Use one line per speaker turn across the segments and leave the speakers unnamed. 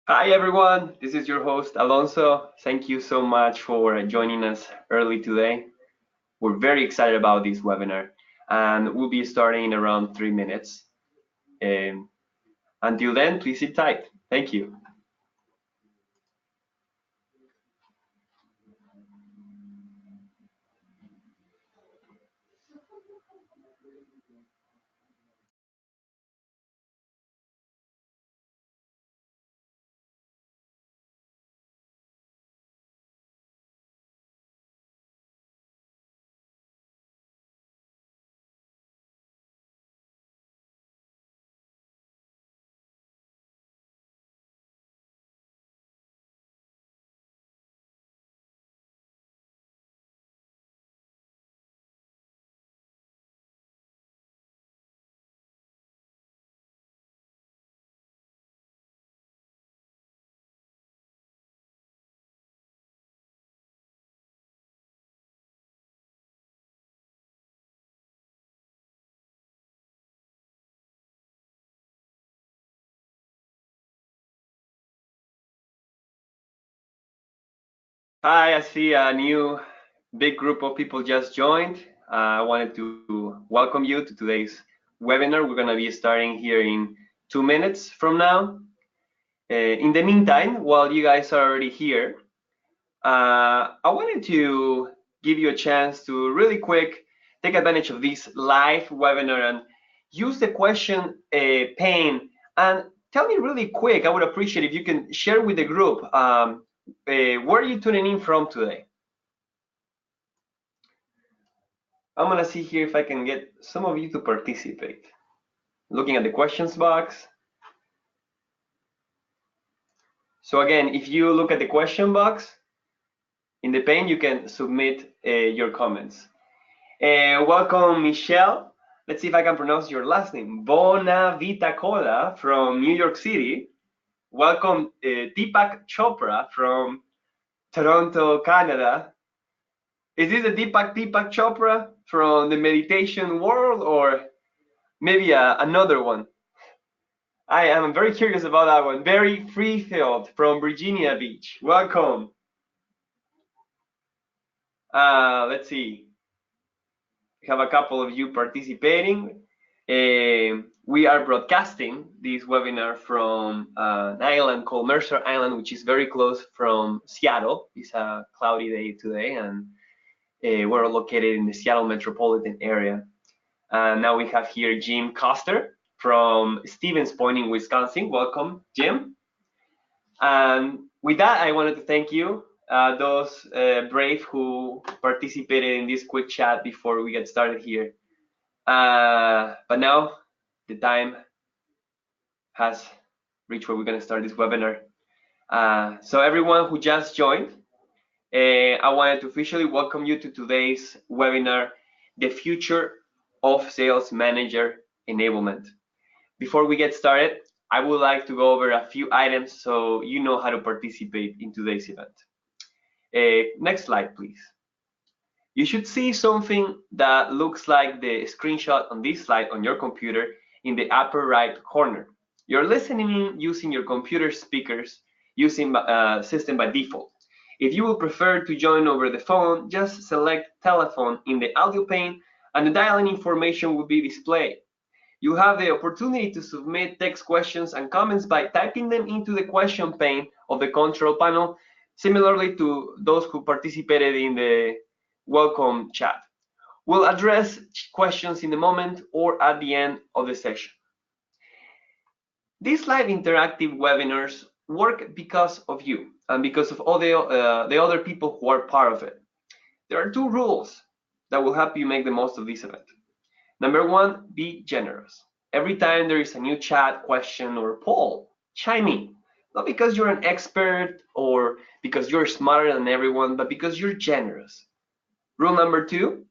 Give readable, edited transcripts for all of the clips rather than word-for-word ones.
Hi everyone, this is your host Alonso. Thank you so much for joining us early today. We're very excited about this webinar and we'll be starting in around 3 minutes. Until then, please sit tight. Thank you. Hi, I see a new big group of people just joined. I wanted to welcome you to today's webinar. We're going to be starting here in 2 minutes from now. In the meantime, while you guys are already here, I wanted to give you a chance to really quick take advantage of this live webinar and use the question pane and tell me really quick. I would appreciate if you can share with the group where are you tuning in from today. I'm gonna see here if I can get some of you to participate. Looking at the questions box. So again, if you look at the question box in the pane, you can submit your comments. Welcome, Michelle. Let's see if I can pronounce your last name. Bonavitacola from New York City. Welcome, Deepak Chopra from Toronto, Canada. Is this a Deepak Chopra from the meditation world or maybe another one? I am very curious about that one. Barry Freefield from Virginia Beach. Welcome. Let's see. We have a couple of you participating. We are broadcasting this webinar from an island called Mercer Island, which is very close from Seattle. It's a cloudy day today, and we're located in the Seattle metropolitan area. Now we have here Jim Coster from Stevens Point in Wisconsin. Welcome, Jim. And with that, I wanted to thank you, those brave who participated in this quick chat before we get started here. But now the time has reached where we're going to start this webinar. So everyone who just joined, I wanted to officially welcome you to today's webinar, The Future of Sales Manager Enablement. Before we get started, I would like to go over a few items so you know how to participate in today's event. Next slide, please. You should see something that looks like the screenshot on this slide on your computer in the upper right corner. You're listening in using your computer speakers using system by default. If you would prefer to join over the phone, just select telephone in the audio pane and the dial-in information will be displayed. You have the opportunity to submit text questions and comments by typing them into the question pane of the control panel, similarly to those who participated in the welcome chat. We'll address questions in a moment or at the end of the session. These live interactive webinars work because of you and because of all the other people who are part of it. There are two rules that will help you make the most of this event. Number one, be generous. Every time there is a new chat, question, or poll, chime in. Not because you're an expert or because you're smarter than everyone, but because you're generous. Rule number two,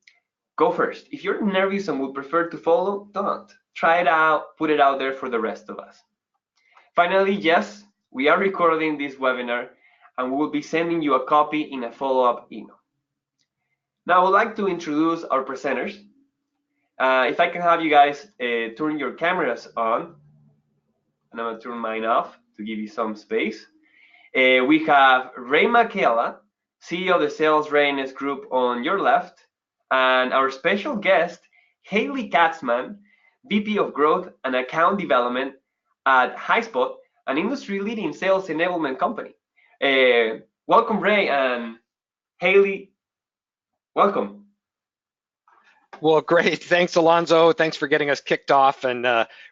go first. If you're nervous and would prefer to follow, don't. Try it out, put it out there for the rest of us. Finally, yes, we are recording this webinar and we will be sending you a copy in a follow-up email. Now, I would like to introduce our presenters. If I can have you guys turn your cameras on, and I'm gonna turn mine off to give you some space. We have Ray Makela, CEO of the Sales Readiness Group on your left, and our special guest, Haley Katsman, VP of Growth and Account Development at Highspot, an industry-leading sales enablement company. Welcome, Ray, and Haley, welcome.
Well, great. Thanks, Alonso. Thanks for getting us kicked off, and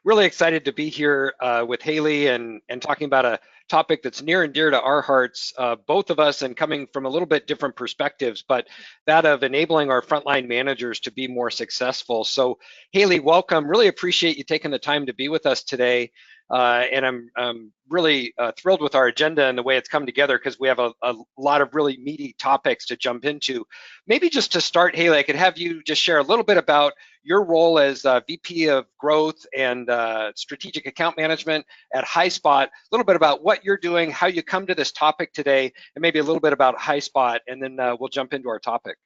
really excited to be here with Haley and talking about a topic that's near and dear to our hearts, both of us, and coming from a little bit different perspectives, but that of enabling our frontline managers to be more successful. So, Haley, welcome. Really appreciate you taking the time to be with us today. And I'm really thrilled with our agenda and the way it's come together, because we have a lot of really meaty topics to jump into. Maybe just to start, Haley, I could have you just share a little bit about your role as VP of Growth and Strategic Account Management at Highspot, a little bit about what you're doing, how you come to this topic today, and maybe a little bit about Highspot, and then we'll jump into our topic.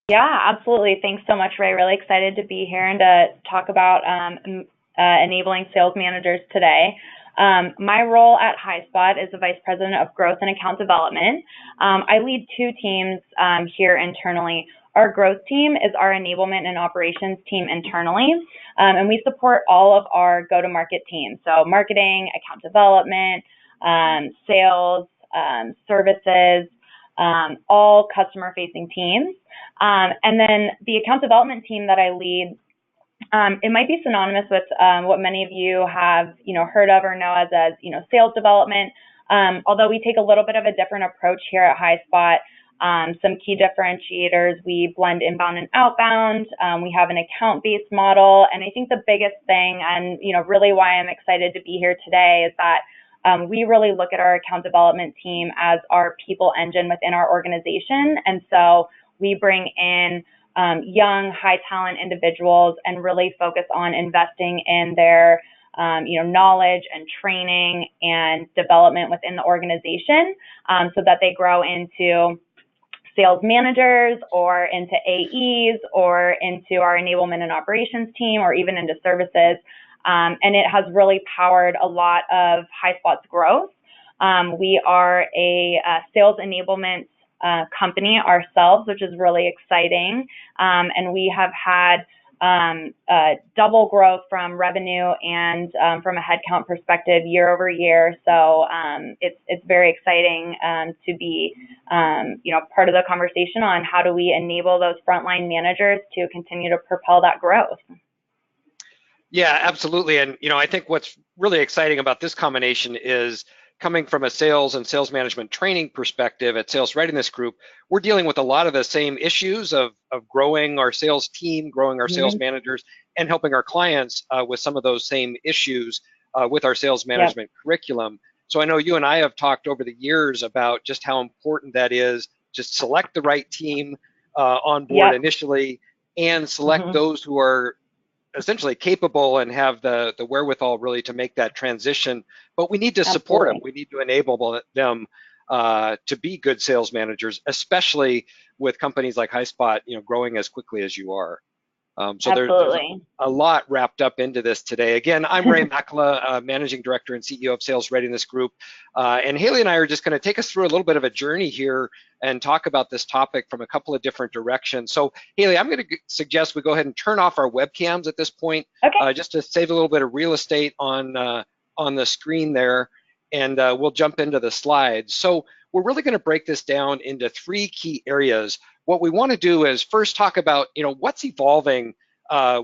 Yeah, absolutely. Thanks so much, Ray. Really excited to be here and to talk about enabling sales managers today. My role at Highspot is the Vice President of Growth and Account Development. I lead two teams here internally. Our growth team is our enablement and operations team internally, and we support all of our go-to-market teams. So marketing, account development, sales, services, all customer-facing teams. And then the account development team that I lead, it might be synonymous with what many of you have, heard of or know as sales development. Although we take a little bit of a different approach here at Highspot. Some key differentiators: we blend inbound and outbound. We have an account-based model, and I think the biggest thing, and really why I'm excited to be here today, is that we really look at our account development team as our people engine within our organization, and so we bring in young, high-talent individuals and really focus on investing in their, knowledge and training and development within the organization, so that they grow into sales managers or into AEs or into our enablement and operations team or even into services. And it has really powered a lot of Highspot's growth. We are a sales enablement company ourselves, which is really exciting. And we have had double growth from revenue and from a headcount perspective year over year. So it's very exciting to be part of the conversation on how do we enable those frontline managers to continue to propel that growth.
Yeah, absolutely. And I think what's really exciting about this combination is, coming from a sales and sales management training perspective at Sales Readiness Group, we're dealing with a lot of the same issues of growing our sales team, growing our sales managers, and helping our clients with some of those same issues with our sales management curriculum. So I know you and I have talked over the years about just how important that is. Just select the right team on board initially, and select those who are essentially capable and have the wherewithal really to make that transition. But we need to support them. We need to enable them to be good sales managers, especially with companies like Highspot, growing as quickly as you are. So there's a lot wrapped up into this today. Again, I'm Ray Makela, Managing Director and CEO of Sales Readiness Group. And Haley and I are just going to take us through a little bit of a journey here and talk about this topic from a couple of different directions. So Haley, I'm going to suggest we go ahead and turn off our webcams at this point, just to save a little bit of real estate on the screen there, and we'll jump into the slides. So we're really going to break this down into three key areas. What we want to do is first talk about, what's evolving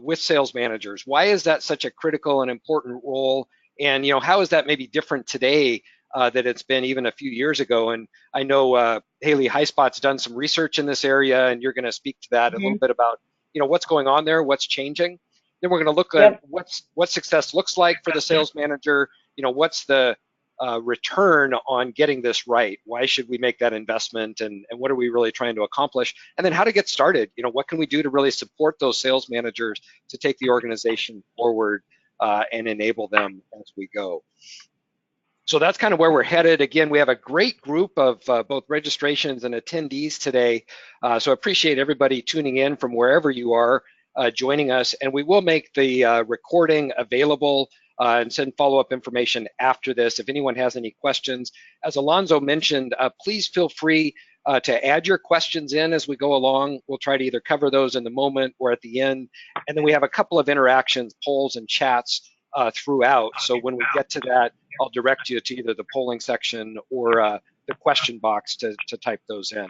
with sales managers. Why is that such a critical and important role? And, how is that maybe different today that it's been even a few years ago? And I know, Haley, Highspot's done some research in this area, and you're going to speak to that a little bit about, what's going on there, what's changing. Then we're going to look at what success looks like for the sales manager. What's the return on getting this right? Why should we make that investment, and what are we really trying to accomplish? And then how to get started. What can we do to really support those sales managers to take the organization forward and enable them as we go? So that's kind of where we're headed. Again, we have a great group of both registrations and attendees today. So I appreciate everybody tuning in from wherever you are joining us, and we will make the recording available and send follow-up information after this. If anyone has any questions, as Alonzo mentioned, please feel free to add your questions in as we go along. We'll try to either cover those in the moment or at the end. And then we have a couple of interactions, polls and chats throughout. So when we get to that, I'll direct you to either the polling section or the question box to type those in.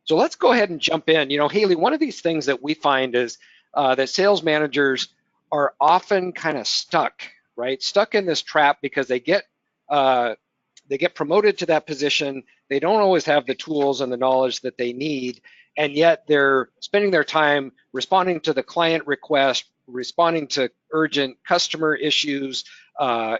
So let's go ahead and jump in. You know, Haley, one of these things that we find is that sales managers are often kind of stuck, right? Stuck in this trap because they get promoted to that position. They don't always have the tools and the knowledge that they need, and yet they're spending their time responding to the client request, responding to urgent customer issues,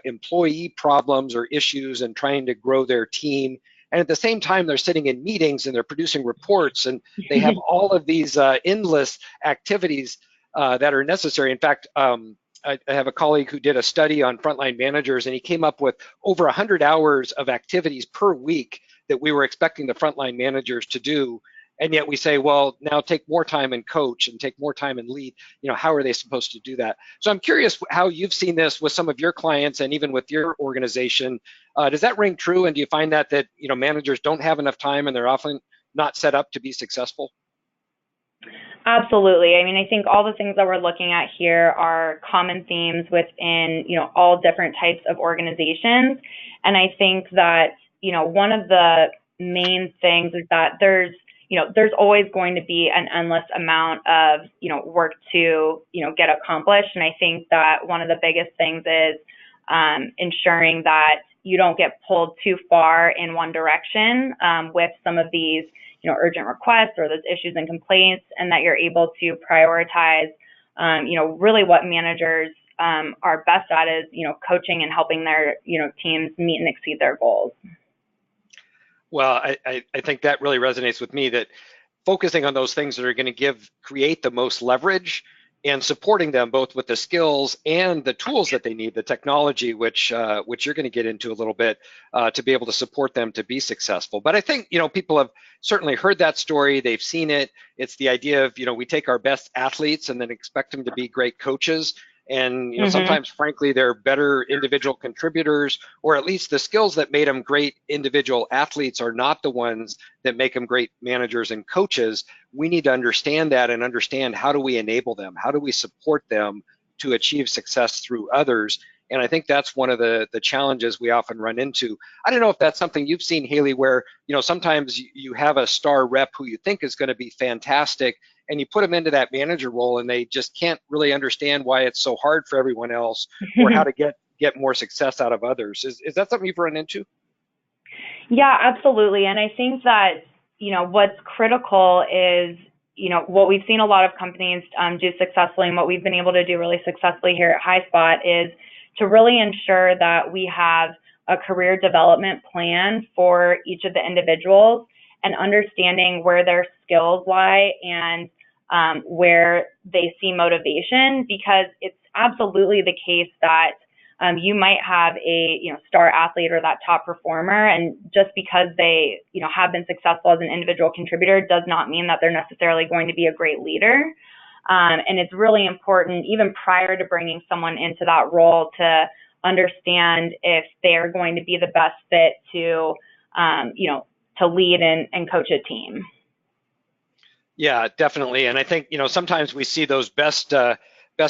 employee problems or issues, and trying to grow their team. And at the same time, they're sitting in meetings and they're producing reports, and they have all of these endless activities that are necessary. In fact, I have a colleague who did a study on frontline managers, and he came up with over 100 hours of activities per week that we were expecting the frontline managers to do. And yet we say, well, now take more time and coach and take more time and lead. You know, how are they supposed to do that? So I'm curious how you've seen this with some of your clients and even with your organization. Does that ring true? And do you find that you know, managers don't have enough time and they're often not set up to be successful?
Absolutely. I mean, I think all the things that we're looking at here are common themes within, you know, all different types of organizations. And I think that, you know, one of the main things is that there's always going to be an endless amount of, you know, work to, you know, get accomplished. And I think that one of the biggest things is ensuring that you don't get pulled too far in one direction with some of these, you know, urgent requests or those issues and complaints, and that you're able to prioritize, you know, really what managers are best at is, you know, coaching and helping their, you know, teams meet and exceed their goals.
Well, I think that really resonates with me, that focusing on those things that are going to create the most leverage, and supporting them both with the skills and the tools that they need, the technology, which you're going to get into a little bit, to be able to support them to be successful. But I think, you know, people have certainly heard that story. They've seen it. It's the idea of, you know, we take our best athletes and then expect them to be great coaches. And, you know, sometimes, frankly, they're better individual contributors, or at least the skills that made them great individual athletes are not the ones that make them great managers and coaches. We need to understand that and understand, how do we enable them? How do we support them to achieve success through others? And I think that's one of the challenges we often run into. I don't know if that's something you've seen, Haley, where, you know, sometimes you have a star rep who you think is going to be fantastic, and you put them into that manager role and they just can't really understand why it's so hard for everyone else, or how to get more success out of others. Is that something you've run into?
Yeah, absolutely. And I think that, you know, what's critical is, you know, what we've seen a lot of companies do successfully, and what we've been able to do really successfully here at Highspot is to really ensure that we have a career development plan for each of the individuals, and understanding where their skills lie and where they see motivation, because it's absolutely the case that you might have a, you know, star athlete or that top performer, and just because they, you know, have been successful as an individual contributor does not mean that they're necessarily going to be a great leader. And it's really important, even prior to bringing someone into that role, to understand if they're going to be the best fit to, you know, to lead and coach a team.
Yeah, definitely. And I think, you know, sometimes we see those best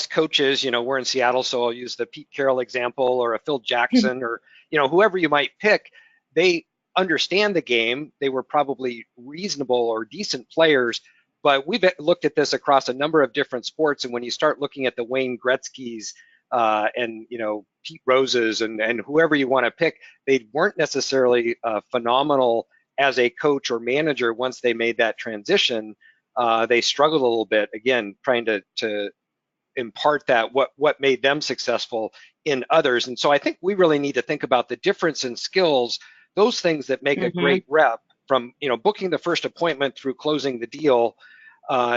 coaches, you know, we're in Seattle, so I'll use the Pete Carroll example, or a Phil Jackson, or, you know, whoever you might pick. They understand the game. They were probably reasonable or decent players, but we've looked at this across a number of different sports. And when you start looking at the Wayne Gretzky's and, you know, Pete Rose's and whoever you want to pick, they weren't necessarily phenomenal as a coach or manager. Once they made that transition, they struggled a little bit, again, trying to impart that what made them successful in others. And so I think we really need to think about the difference in skills, those things that make a great rep, from, you know, booking the first appointment through closing the deal.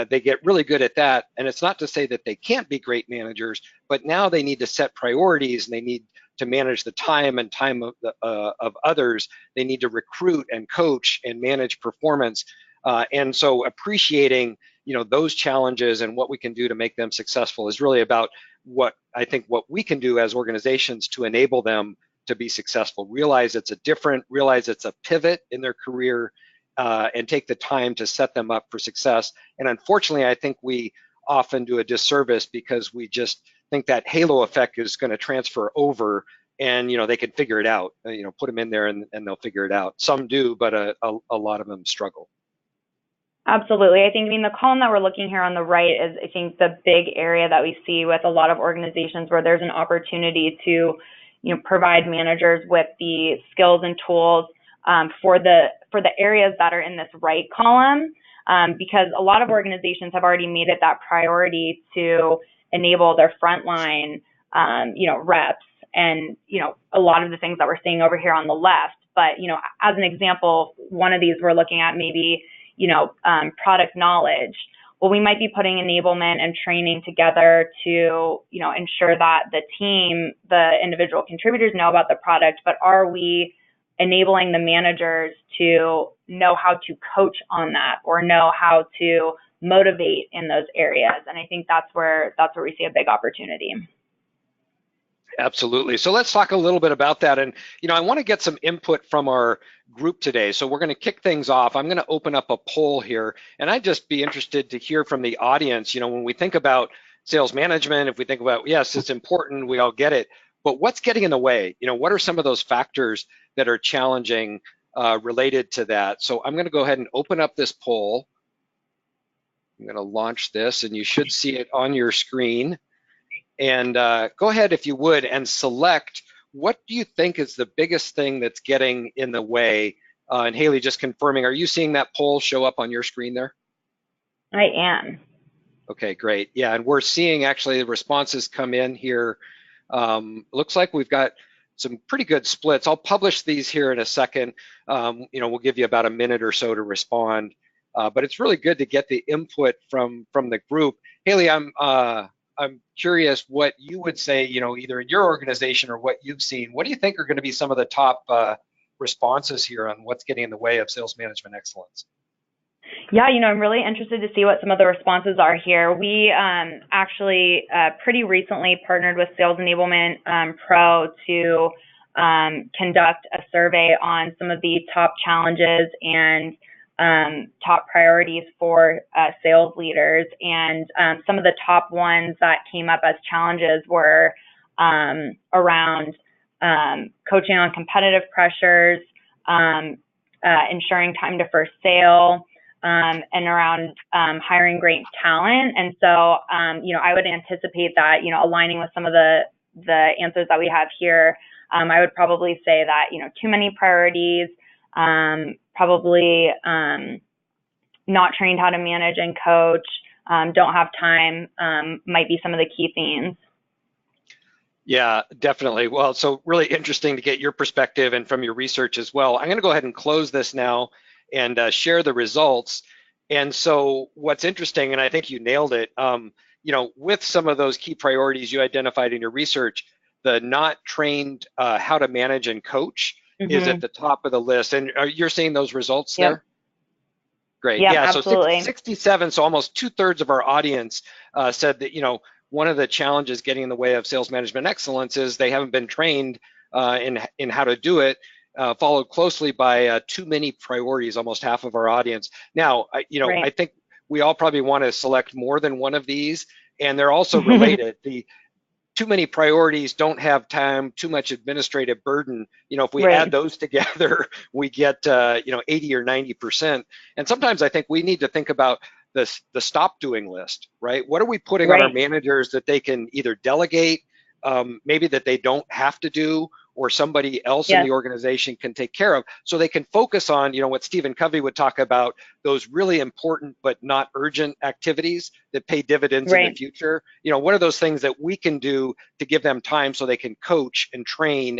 They get really good at that. And it's not to say that they can't be great managers, but now they need to set priorities, and they need to manage the time of others. They need to recruit and coach and manage performance. And so appreciating, you know, those challenges and what we can do to make them successful is really about I think what we can do as organizations to enable them to be successful, realize it's a pivot in their career, and take the time to set them up for success. And unfortunately, I think we often do a disservice because we just think that halo effect is going to transfer over, and they can figure it out. Put them in there and they'll figure it out. Some do, but a lot of them struggle.
Absolutely. I think, the column that we're looking here on the right is, I think, the big area that we see with a lot of organizations where there's an opportunity to, provide managers with the skills and tools for the areas that are in this right column, because a lot of organizations have already made it that priority to enable their frontline, reps, and a lot of the things that we're seeing over here on the left. But as an example, one of these we're looking at maybe product knowledge. Well, we might be putting enablement and training together to, ensure that the team, the individual contributors know about the product, but are we enabling the managers to know how to coach on that or know how to motivate in those areas? And I think that's where we see a big opportunity.
Absolutely. So let's talk a little bit about that. And, I want to get some input from our group today. So we're going to kick things off. I'm going to open up a poll here, and I'd just be interested to hear from the audience. When we think about sales management, if we think about, yes, it's important, we all get it, but what's getting in the way? What are some of those factors that are challenging related to that? So I'm going to go ahead and open up this poll. I'm going to launch this, and you should see it on your screen. And go ahead, if you would, and select what do you think is the biggest thing that's getting in the way. And Haley, just confirming, are you seeing that poll show up on your screen there?
I am.
Okay, great. Yeah, and we're seeing actually the responses come in here. Looks like we've got some pretty good splits. I'll publish these here in a second. We'll give you about a minute or so to respond. But it's really good to get the input from the group. Haley, I'm curious what you would say, either in your organization or what you've seen. What do you think are going to be some of the top responses here on what's getting in the way of sales management excellence?
Yeah, I'm really interested to see what some of the responses are here. We actually pretty recently partnered with Sales Enablement Pro to conduct a survey on some of the top challenges and top priorities for sales leaders. And some of the top ones that came up as challenges were around coaching on competitive pressures, ensuring time to first sale, and around hiring great talent. And so, I would anticipate that, aligning with some of the answers that we have here, I would probably say that, too many priorities, probably not trained how to manage and coach, don't have time, might be some of the key themes.
Yeah, definitely. Well, so really interesting to get your perspective and from your research as well. I'm going to go ahead and close this now and share the results. And so what's interesting, and I think you nailed it, with some of those key priorities you identified in your research, the not trained how to manage and coach is at the top of the list. And you're seeing those results there? Great.
Yep,
yeah,
absolutely.
So 67, so almost 2/3 of our audience said that, one of the challenges getting in the way of sales management excellence is they haven't been trained in how to do it, followed closely by too many priorities, almost half of our audience. Now,
Right.
I think we all probably want to select more than one of these, and they're also related. The too many priorities, don't have time, too much administrative burden. If we add those together, we get 80 or 90%. And sometimes I think we need to think about the stop doing list, right? What are we putting on our managers that they can either delegate, maybe that they don't have to do, or somebody else in the organization can take care of, so they can focus on, what Stephen Covey would talk about, those really important but not urgent activities that pay dividends in the future. What are those things that we can do to give them time so they can coach and train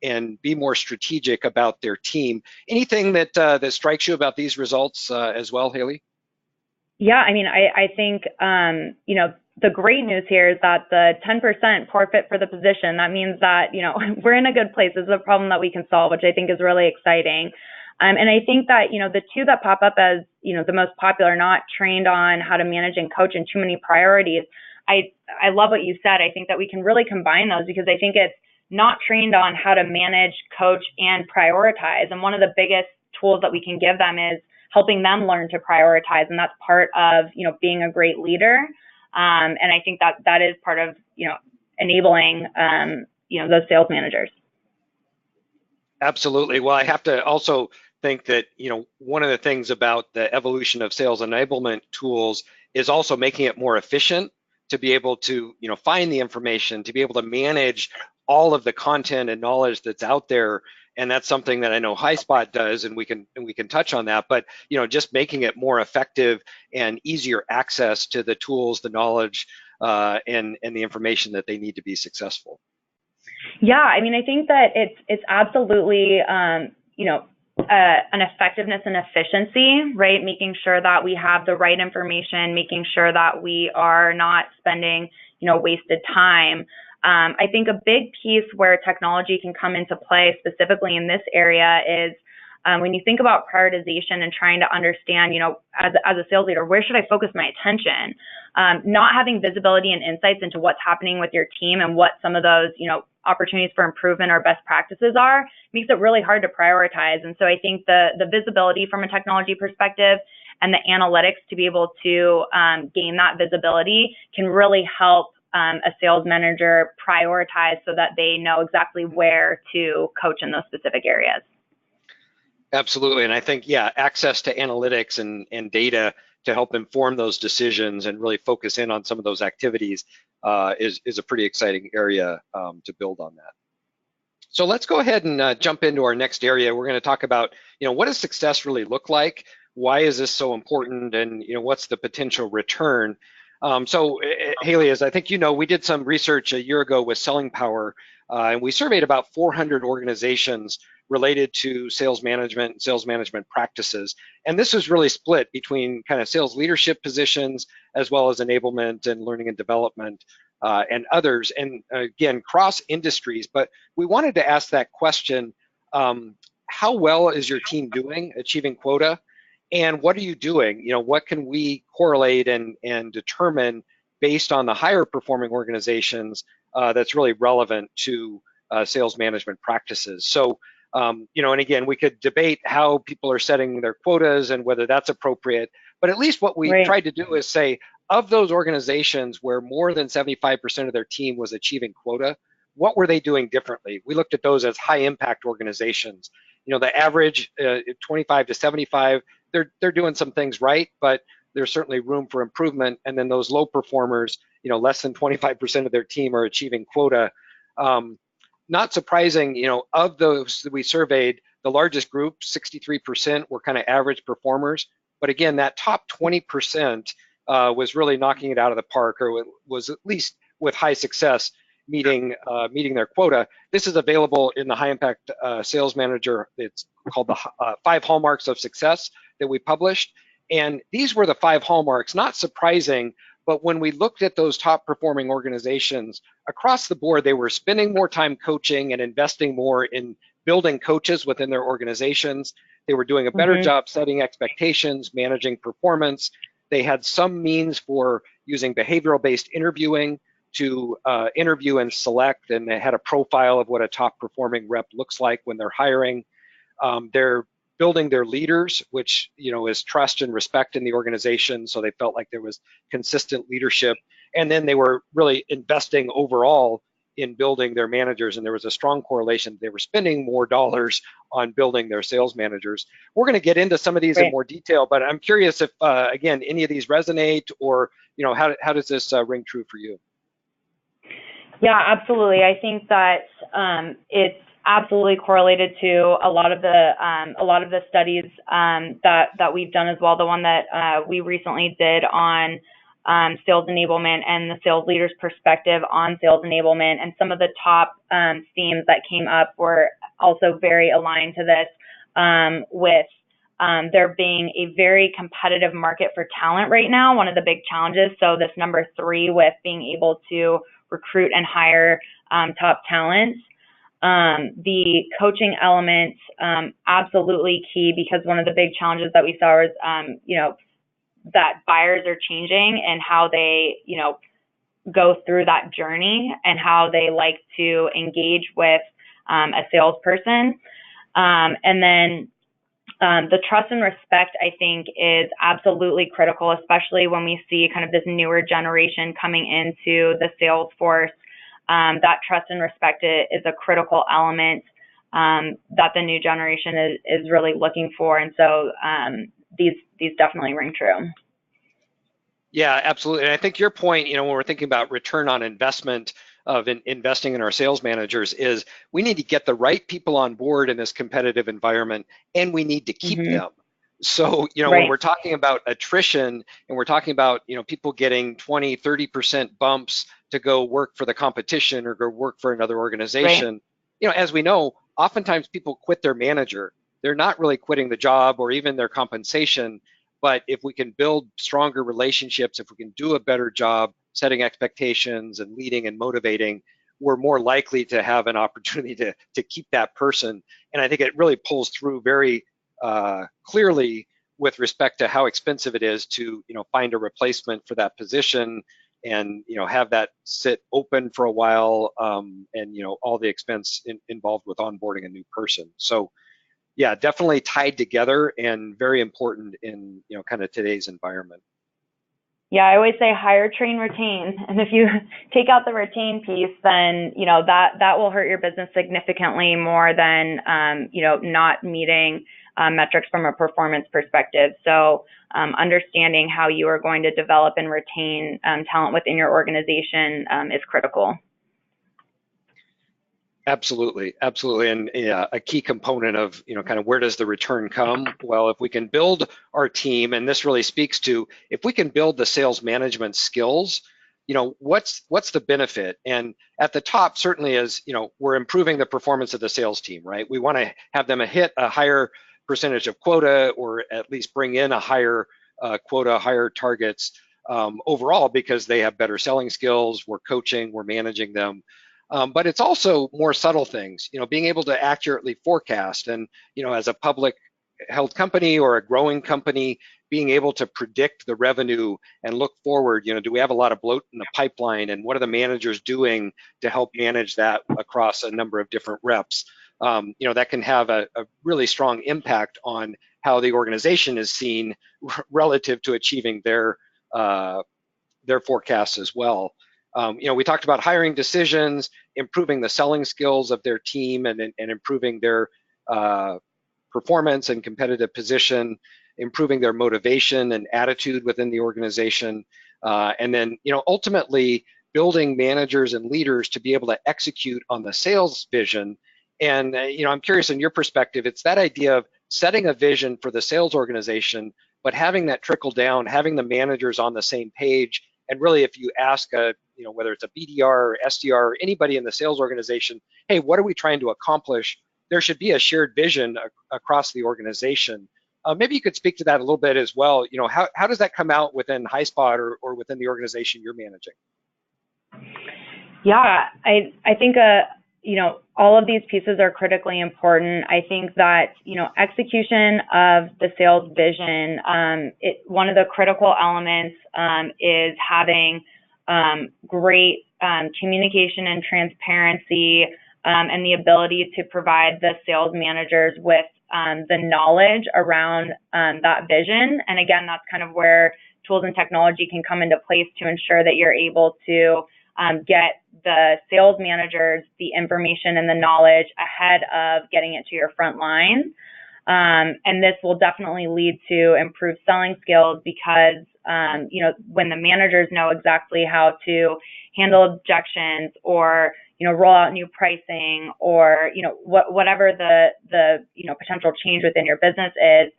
and be more strategic about their team? Anything that strikes you about these results as well, Haley?
Yeah, I think, the great news here is that the 10% poor fit for the position, that means that, we're in a good place. This is a problem that we can solve, which I think is really exciting. And I think that, the two that pop up as, the most popular, not trained on how to manage and coach, and too many priorities, I I love what you said. I think that we can really combine those, because I think it's not trained on how to manage, coach, and prioritize. And one of the biggest tools that we can give them is helping them learn to prioritize. And that's part of, being a great leader. And I think that is part of, enabling, those sales managers.
Absolutely. Well, I have to also think that, one of the things about the evolution of sales enablement tools is also making it more efficient to be able to, find the information, to be able to manage all of the content and knowledge that's out there. And that's something that I know Highspot does, and we can touch on that. But just making it more effective and easier access to the tools, the knowledge, and the information that they need to be successful.
Yeah, I mean, I think that it's absolutely an effectiveness and efficiency, right? Making sure that we have the right information, making sure that we are not spending wasted time. I think a big piece where technology can come into play specifically in this area is when you think about prioritization and trying to understand, as a sales leader, where should I focus my attention? Not having visibility and insights into what's happening with your team and what some of those, opportunities for improvement or best practices are, makes it really hard to prioritize. And so I think the visibility from a technology perspective and the analytics to be able to gain that visibility can really help a sales manager prioritize so that they know exactly where to coach in those specific areas.
Absolutely. And I think, access to analytics and data to help inform those decisions and really focus in on some of those activities is a pretty exciting area to build on that. So let's go ahead and jump into our next area. We're going to talk about, what does success really look like? Why is this so important? And, what's the potential return? So Haley, as I think we did some research a year ago with Selling Power, and we surveyed about 400 organizations related to sales management and sales management practices. And this is really split between kind of sales leadership positions, as well as enablement and learning and development and others. And again, cross industries. But we wanted to ask that question, how well is your team doing achieving quota? And what are you doing? What can we correlate and determine based on the higher performing organizations that's really relevant to sales management practices? So, and again, we could debate how people are setting their quotas and whether that's appropriate, but at least what we tried to do is say, of those organizations where more than 75% of their team was achieving quota, what were they doing differently? We looked at those as high impact organizations. The average 25 to 75, they're doing some things right, but there's certainly room for improvement. And then those low performers, less than 25% of their team are achieving quota. Not surprising, of those that we surveyed, the largest group, 63%, were kind of average performers. But again, that top 20% was really knocking it out of the park, or was at least with high success meeting their quota. This is available in the High Impact Sales Manager. It's called the 5 Hallmarks of Success that we published. And these were the 5 hallmarks, not surprising, but when we looked at those top performing organizations across the board, they were spending more time coaching and investing more in building coaches within their organizations. They were doing a better job setting expectations, managing performance. They had some means for using behavioral-based interviewing to interview and select, and they had a profile of what a top performing rep looks like when they're hiring. They're building their leaders, which is trust and respect in the organization, so they felt like there was consistent leadership. And then they were really investing overall in building their managers, and there was a strong correlation. They were spending more dollars on building their sales managers. We're going to get into some of these in more detail, but I'm curious if, again, any of these resonate, or how does this ring true for you?
Yeah, absolutely. I think that it's absolutely correlated to a lot of the studies that we've done as well. The one that we recently did on sales enablement and the sales leader's perspective on sales enablement, and some of the top themes that came up were also very aligned to this, with there being a very competitive market for talent right now, one of the big challenges. So this number 3 with being able to recruit and hire top talent. The coaching element, absolutely key, because one of the big challenges that we saw is, that buyers are changing and how they, go through that journey and how they like to engage with a salesperson. And then the trust and respect, I think, is absolutely critical, especially when we see kind of this newer generation coming into the sales force. That trust and respect is a critical element that the new generation is really looking for. And so these definitely ring true.
Yeah, absolutely. And I think your point, when we're thinking about return on investment of investing in our sales managers, is we need to get the right people on board in this competitive environment, and we need to keep them. So, when we're talking about attrition and we're talking about, people getting 20, 30% bumps to go work for the competition or go work for another organization, as we know, oftentimes people quit their manager. They're not really quitting the job or even their compensation. But if we can build stronger relationships, if we can do a better job setting expectations and leading and motivating, we're more likely to have an opportunity to keep that person. And I think it really pulls through very clearly with respect to how expensive it is to find a replacement for that position and have that sit open for a while, and all the expense involved with onboarding a new person. So yeah, definitely tied together and very important in kind of today's environment.
Yeah, I always say hire, train, retain. And if you take out the retain piece, then that will hurt your business significantly more than not meeting metrics from a performance perspective. So understanding how you are going to develop and retain talent within your organization is critical.
Absolutely, absolutely, and a key component of kind of where does the return come? Well, if we can build our team, and this really speaks to if we can build the sales management skills, what's the benefit? And at the top certainly is we're improving the performance of the sales team, right? We want to have them hit a higher percentage of quota, or at least bring in a higher quota, higher targets overall, because they have better selling skills. We're coaching, we're managing them. But it's also more subtle things, being able to accurately forecast, and as a public held company or a growing company, being able to predict the revenue and look forward. Do we have a lot of bloat in the pipeline, and what are the managers doing to help manage that across a number of different reps? That can have a really strong impact on how the organization is seen relative to achieving their forecasts as well. We talked about hiring decisions, improving the selling skills of their team, and improving their performance and competitive position, improving their motivation and attitude within the organization, and then ultimately building managers and leaders to be able to execute on the sales vision. And I'm curious, in your perspective, it's that idea of setting a vision for the sales organization, but having that trickle down, having the managers on the same page. And really, if you ask whether it's a BDR or SDR or anybody in the sales organization, hey, what are we trying to accomplish? There should be a shared vision across the organization. Maybe you could speak to that a little bit as well. How does that come out within Highspot or within the organization you're managing?
Yeah, I think all of these pieces are critically important. I think that execution of the sales vision, one of the critical elements is having great communication and transparency, and the ability to provide the sales managers with the knowledge around that vision. And again, that's kind of where tools and technology can come into place to ensure that you're able to get the sales managers the information and the knowledge ahead of getting it to your front line. And this will definitely lead to improved selling skills because, when the managers know exactly how to handle objections or, roll out new pricing or, whatever the potential change within your business is,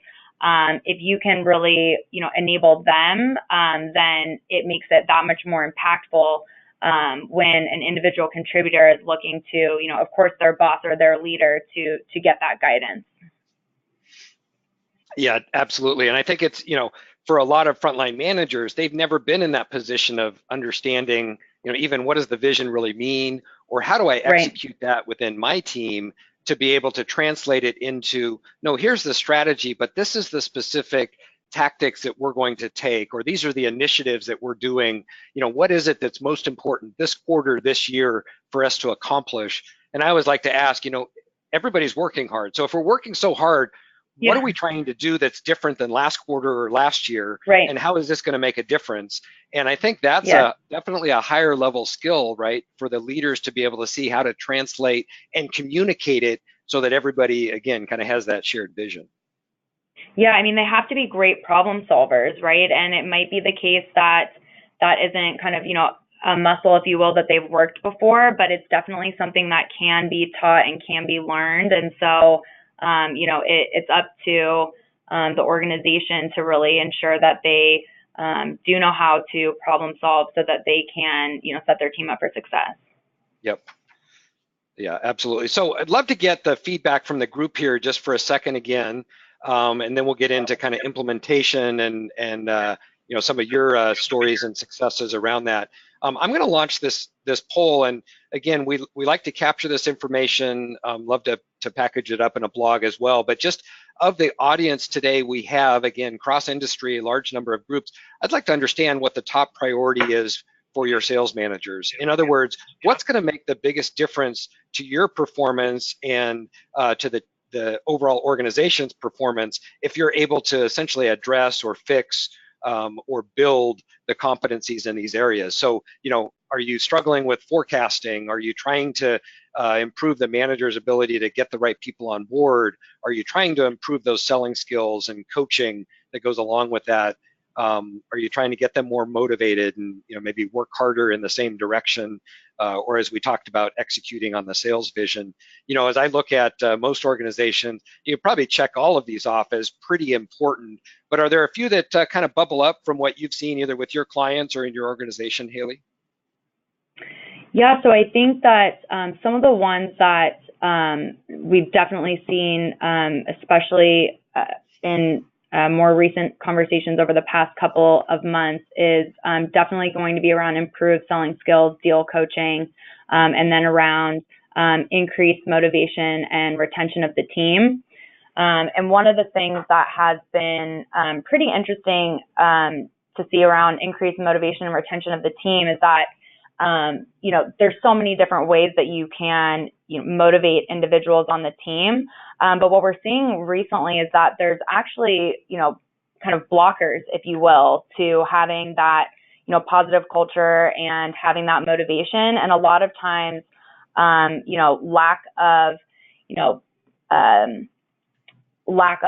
if you can really, enable them, then it makes it that much more impactful when an individual contributor is looking to, of course, their boss or their leader to get that guidance.
Yeah, absolutely. And I think it's, for a lot of frontline managers, they've never been in that position of understanding, even what does the vision really mean, or how do I execute that within my team to be able to translate it into, no, here's the strategy, but this is the specific tactics that we're going to take, or these are the initiatives that we're doing. What is it that's most important this quarter, this year, for us to accomplish? And I always like to ask, everybody's working hard. So if we're working so hard, what are we trying to do that's different than last quarter or last year?
Right.
And how is this going to make a difference? And I think that's definitely a higher level skill, right, for the leaders to be able to see how to translate and communicate it so that everybody, again, kind of has that shared vision.
Yeah, I mean, they have to be great problem solvers, right? And it might be the case that that isn't kind of, a muscle, if you will, that they've worked before, but it's definitely something that can be taught and can be learned. And so, it's up to the organization to really ensure that they do know how to problem solve so that they can, set their team up for success.
Yep. Yeah, absolutely. So I'd love to get the feedback from the group here just for a second again, and then we'll get into kind of implementation and some of your stories and successes around that. I'm going to launch this poll, and again, we like to capture this information. Love to package it up in a blog as well. But just of the audience today, we have, again, cross-industry, a large number of groups. I'd like to understand what the top priority is for your sales managers. In other words, what's going to make the biggest difference to your performance and to the overall organization's performance if you're able to essentially address or fix or build the competencies in these areas? So, are you struggling with forecasting? Are you trying to improve the manager's ability to get the right people on board? Are you trying to improve those selling skills and coaching that goes along with that? Are you trying to get them more motivated and maybe work harder in the same direction? Or as we talked about, executing on the sales vision. As I look at most organizations, you probably check all of these off as pretty important, but are there a few that kind of bubble up from what you've seen either with your clients or in your organization, Haley?
Yeah, so I think that some of the ones that we've definitely seen, especially in more recent conversations over the past couple of months, is definitely going to be around improved selling skills, deal coaching, and then around increased motivation and retention of the team. And one of the things that has been pretty interesting to see around increased motivation and retention of the team is that there's so many different ways that you can motivate individuals on the team. But what we're seeing recently is that there's actually, kind of blockers, if you will, to having that, positive culture and having that motivation. And a lot of times, lack of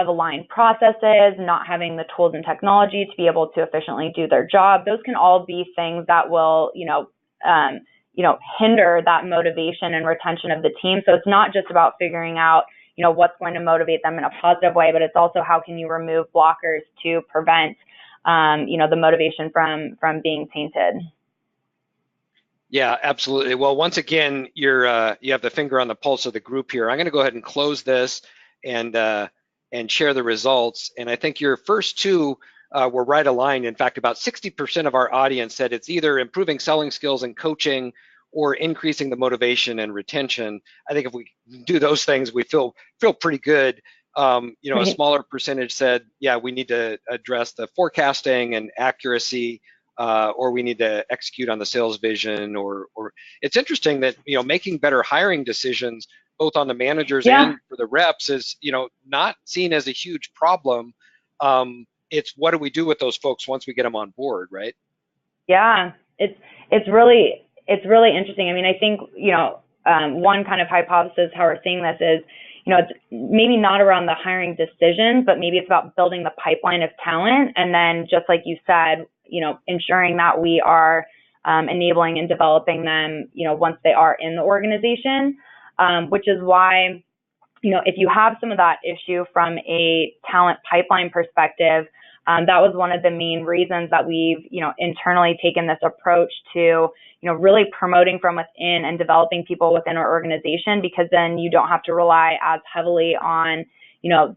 aligned processes, not having the tools and technology to be able to efficiently do their job. Those can all be things that will, hinder that motivation and retention of the team. So it's not just about figuring out, what's going to motivate them in a positive way, but it's also how can you remove blockers to prevent, the motivation from being tainted.
Yeah, absolutely. Well, once again, you have the finger on the pulse of the group here. I'm going to go ahead and close this and share the results. And I think your first two were right aligned. In fact, about 60% of our audience said it's either improving selling skills and coaching or increasing the motivation and retention. I think if we do those things, we feel pretty good. A smaller percentage said, yeah, we need to address the forecasting and accuracy, or we need to execute on the sales vision. Or it's interesting that making better hiring decisions, both on the managers and for the reps, is not seen as a huge problem. It's what do we do with those folks once we get them on board, right?
Yeah, it's really interesting. I mean, I think one kind of hypothesis how we're seeing this is it's maybe not around the hiring decisions, but maybe it's about building the pipeline of talent, and then just like you said, ensuring that we are enabling and developing them, once they are in the organization, which is why. If you have some of that issue from a talent pipeline perspective, that was one of the main reasons that we've, internally taken this approach to, really promoting from within and developing people within our organization, because then you don't have to rely as heavily on,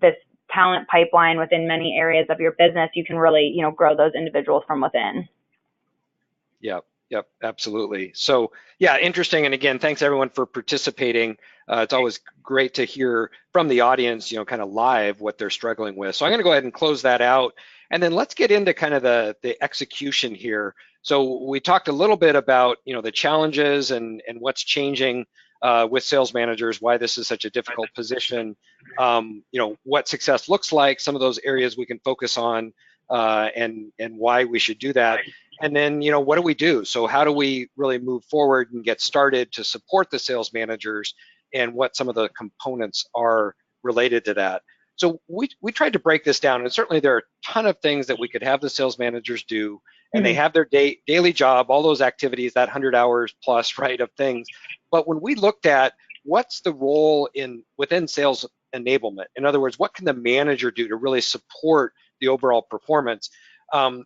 this talent pipeline within many areas of your business. You can really, grow those individuals from within.
Yep, absolutely. So yeah, interesting. And again, thanks everyone for participating. It's always great to hear from the audience, kind of live what they're struggling with. So I'm going to go ahead and close that out. And then let's get into kind of the execution here. So we talked a little bit about, the challenges and what's changing with sales managers, why this is such a difficult position, what success looks like, some of those areas we can focus on, and why we should do that. And then, what do we do? So how do we really move forward and get started to support the sales managers, and what some of the components are related to that? So we tried to break this down, and certainly there are a ton of things that we could have the sales managers do, and they have their daily job, all those activities, that 100 hours plus, right, of things. But when we looked at what's the role within sales enablement, in other words, what can the manager do to really support the overall performance?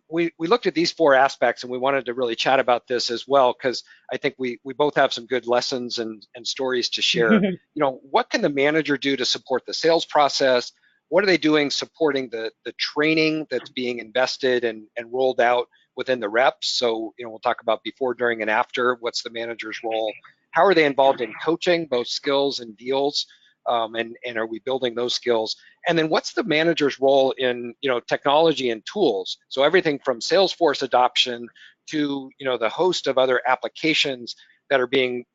We looked at these 4 aspects, and we wanted to really chat about this as well, because I think we both have some good lessons and stories to share. What can the manager do to support the sales process? What are they doing supporting the training that's being invested and rolled out within the reps? So, we'll talk about before, during, and after. What's the manager's role? How are they involved in coaching, both skills and deals? And are we building those skills? And then what's the manager's role in technology and tools? So everything from Salesforce adoption to the host of other applications that are being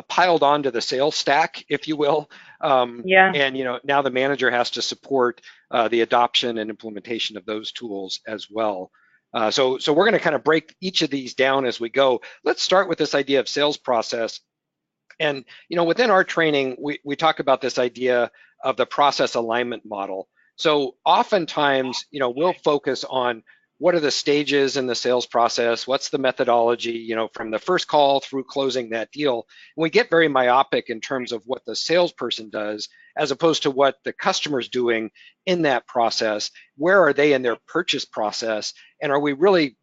piled onto the sales stack, if you will. And now the manager has to support the adoption and implementation of those tools as well. So we're going to kind of break each of these down as we go. Let's start with this idea of sales process. And within our training, we talk about this idea of the process alignment model. So oftentimes, we'll focus on what are the stages in the sales process, what's the methodology, from the first call through closing that deal. And we get very myopic in terms of what the salesperson does, as opposed to what the customer's doing in that process. Where are they in their purchase process? And are we really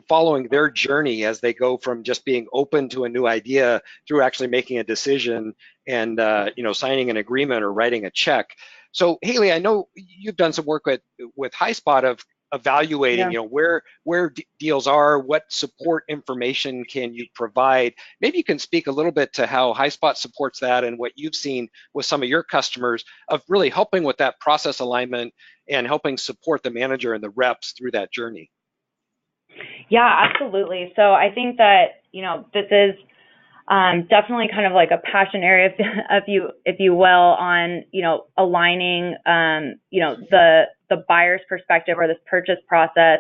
following their journey as they go from just being open to a new idea through actually making a decision and signing an agreement or writing a check? So Haley, I know you've done some work with Highspot of evaluating where deals are, what support information can you provide. Maybe you can speak a little bit to how Highspot supports that and what you've seen with some of your customers of really helping with that process alignment and helping support the manager and the reps through that journey.
Yeah, absolutely. So I think that, this is definitely kind of like a passion area, if you will, on, aligning, the buyer's perspective or this purchase process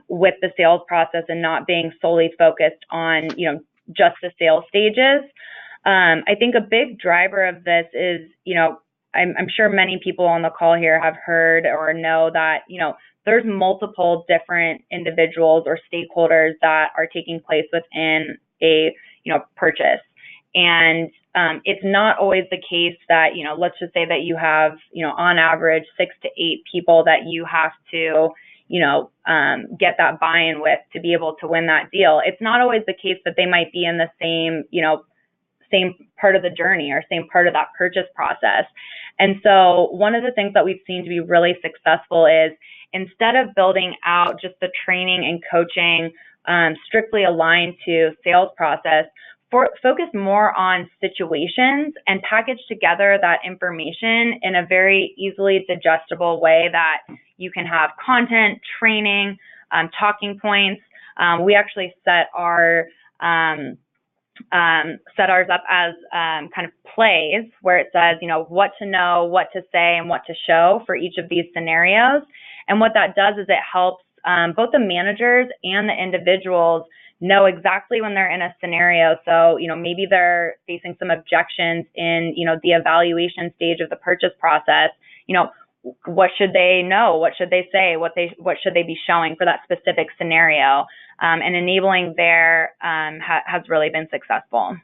with the sales process, and not being solely focused on, just the sales stages. I think a big driver of this is, I'm sure many people on the call here have heard or know that, there's multiple different individuals or stakeholders that are taking place within a, purchase. And it's not always the case that, let's just say that you have, on average 6 to 8 people that you have to, get that buy-in with to be able to win that deal. It's not always the case that they might be in the same, same part of the journey or same part of that purchase process. And so one of the things that we've seen to be really successful is, instead of building out just the training and coaching strictly aligned to sales process, focus more on situations and package together that information in a very easily digestible way that you can have content, training, talking points. We actually set ours up as kind of plays, where it says, what to know, what to say, and what to show for each of these scenarios. And what that does is it helps both the managers and the individuals know exactly when they're in a scenario. So, maybe they're facing some objections in, the evaluation stage of the purchase process. What should they know? What should they say? What should they be showing for that specific scenario? And enabling there has really been successful.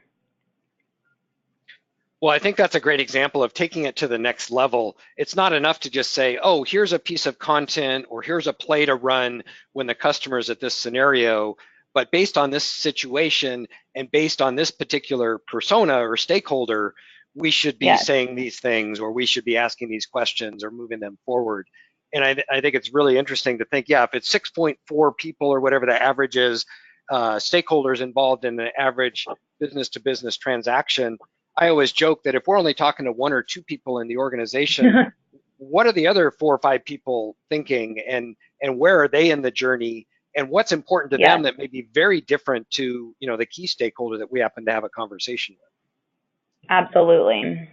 Well, I think that's a great example of taking it to the next level. It's not enough to just say, oh, here's a piece of content or here's a play to run when the customer's at this scenario, but based on this situation and based on this particular persona or stakeholder, we should be saying these things, or we should be asking these questions or moving them forward. And I think it's really interesting to think, if it's 6.4 people or whatever the average is, stakeholders involved in the average business-to-business transaction, I always joke that if we're only talking to 1 or 2 people in the organization, what are the other 4 or 5 people thinking, and where are they in the journey, and what's important to them that may be very different to, you know, the key stakeholder that we happen to have a conversation with.
Absolutely.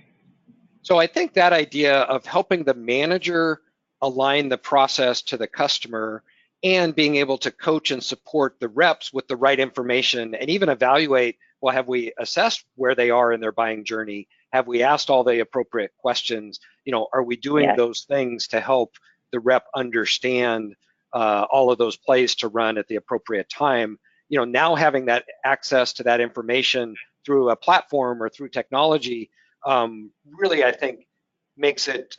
So I think that idea of helping the manager align the process to the customer and being able to coach and support the reps with the right information and even evaluate, well, have we assessed where they are in their buying journey? Have we asked all the appropriate questions? You know, are we doing those things to help the rep understand all of those plays to run at the appropriate time? You know, now having that access to that information through a platform or through technology really, I think, makes it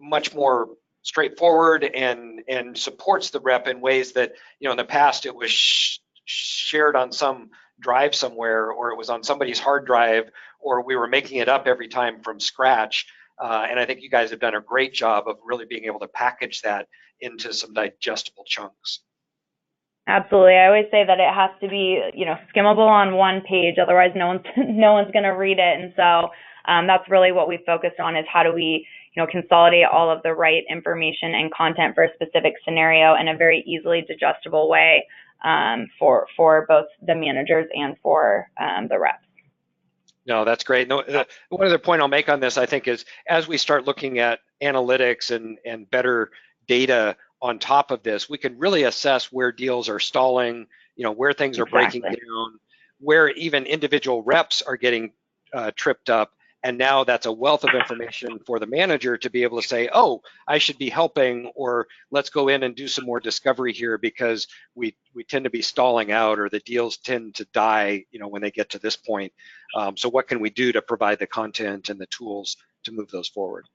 much more straightforward and supports the rep in ways that, you know, in the past it was shared on some drive somewhere, or it was on somebody's hard drive, or we were making it up every time from scratch. And I think you guys have done a great job of really being able to package that into some digestible chunks.
Absolutely. I always say that it has to be, you know, skimmable on one page, otherwise no one's going to read it. And so that's really what we focused on, is how do we, you know, consolidate all of the right information and content for a specific scenario in a very easily digestible way for both the managers and for the reps.
No, that's great. No, one other point I'll make on this, I think, is as we start looking at analytics and better data on top of this, we can really assess where deals are stalling, you know, where things are breaking down, where even individual reps are getting tripped up. And now that's a wealth of information for the manager to be able to say, oh, I should be helping, or let's go in and do some more discovery here because we tend to be stalling out, or the deals tend to die, you know, when they get to this point. So what can we do to provide the content and the tools to move those forward?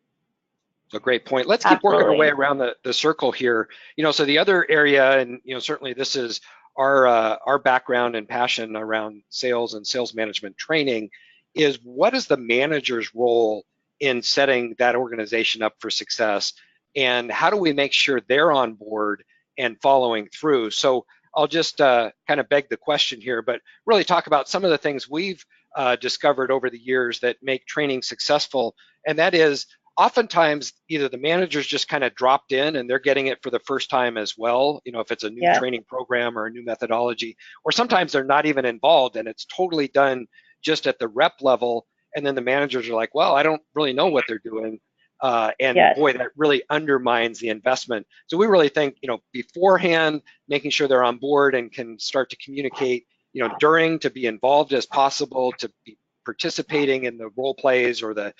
So great point. Let's keep working our way around the circle here. You know, so the other area, and, you know, certainly this is our background and passion around sales and sales management training, is what is the manager's role in setting that organization up for success, and how do we make sure they're on board and following through? So I'll just kind of beg the question here, but really talk about some of the things we've discovered over the years that make training successful, and that is oftentimes either the manager's just kind of dropped in and they're getting it for the first time as well, you know, if it's a new training program or a new methodology, or sometimes they're not even involved and it's totally done just at the rep level, and then the managers are like, well, I don't really know what they're doing, and boy, that really undermines the investment. So we really think, you know, beforehand, making sure they're on board and can start to communicate, you know, during, to be involved as possible, to be participating in the role plays or the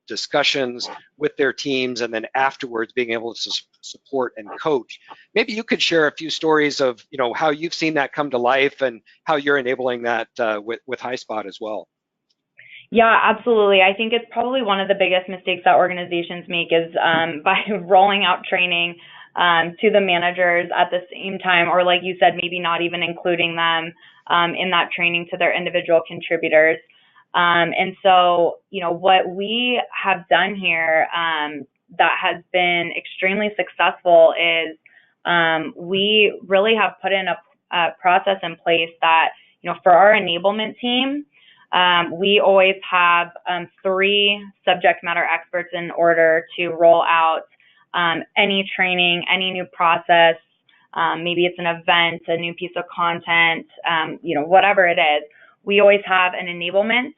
discussions with their teams, and then afterwards being able to support and coach. Maybe you could share a few stories of, you know, how you've seen that come to life and how you're enabling that with Highspot as well.
Yeah, absolutely. I think it's probably one of the biggest mistakes that organizations make is by rolling out training to the managers at the same time, or like you said, maybe not even including them in that training to their individual contributors. And so, you know, what we have done here that has been extremely successful is we really have put in a process in place that, you know, for our enablement team, we always have 3 subject matter experts in order to roll out any training, any new process. Maybe it's an event, a new piece of content, you know, whatever it is. We always have an enablement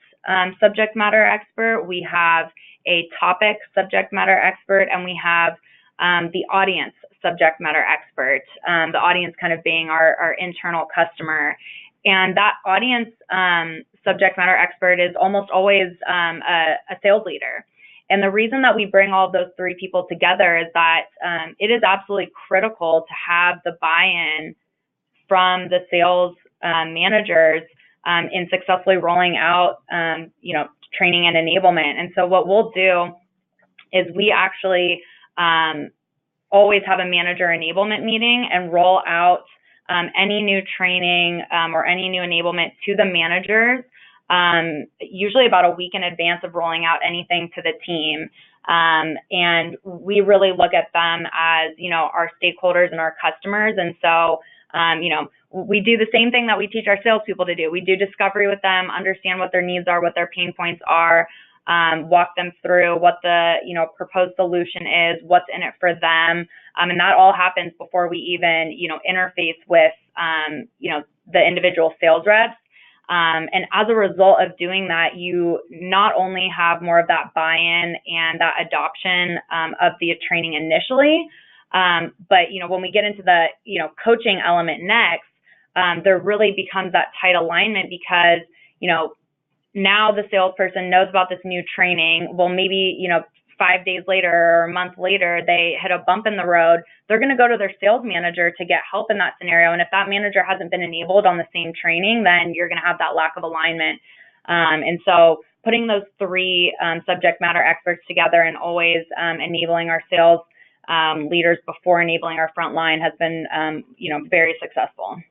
subject matter expert. We have a topic subject matter expert, and we have the audience subject matter expert. The audience kind of being our internal customer. And that audience subject matter expert is almost always a sales leader. And the reason that we bring all of those 3 people together is that it is absolutely critical to have the buy-in from the sales managers in successfully rolling out, you know, training and enablement. And so what we'll do is we actually always have a manager enablement meeting and roll out any new training or any new enablement to the managers, usually about a week in advance of rolling out anything to the team. And we really look at them as, you know, our stakeholders and our customers. And so, you know, we do the same thing that we teach our salespeople to do. We do discovery with them, understand what their needs are, what their pain points are, walk them through what the, proposed solution is, what's in it for them. And that all happens before we even, interface with, the individual sales reps. And as a result of doing that, you not only have more of that buy-in and that adoption of the training initially, but when we get into the coaching element next, there really becomes that tight alignment because now the salesperson knows about this new training. Well, maybe 5 days later or a month later, they hit a bump in the road. They're going to go to their sales manager to get help in that scenario. And if that manager hasn't been enabled on the same training, then you're going to have that lack of alignment. And so putting those three subject matter experts together and always enabling our sales leaders before enabling our front line has been, very successful.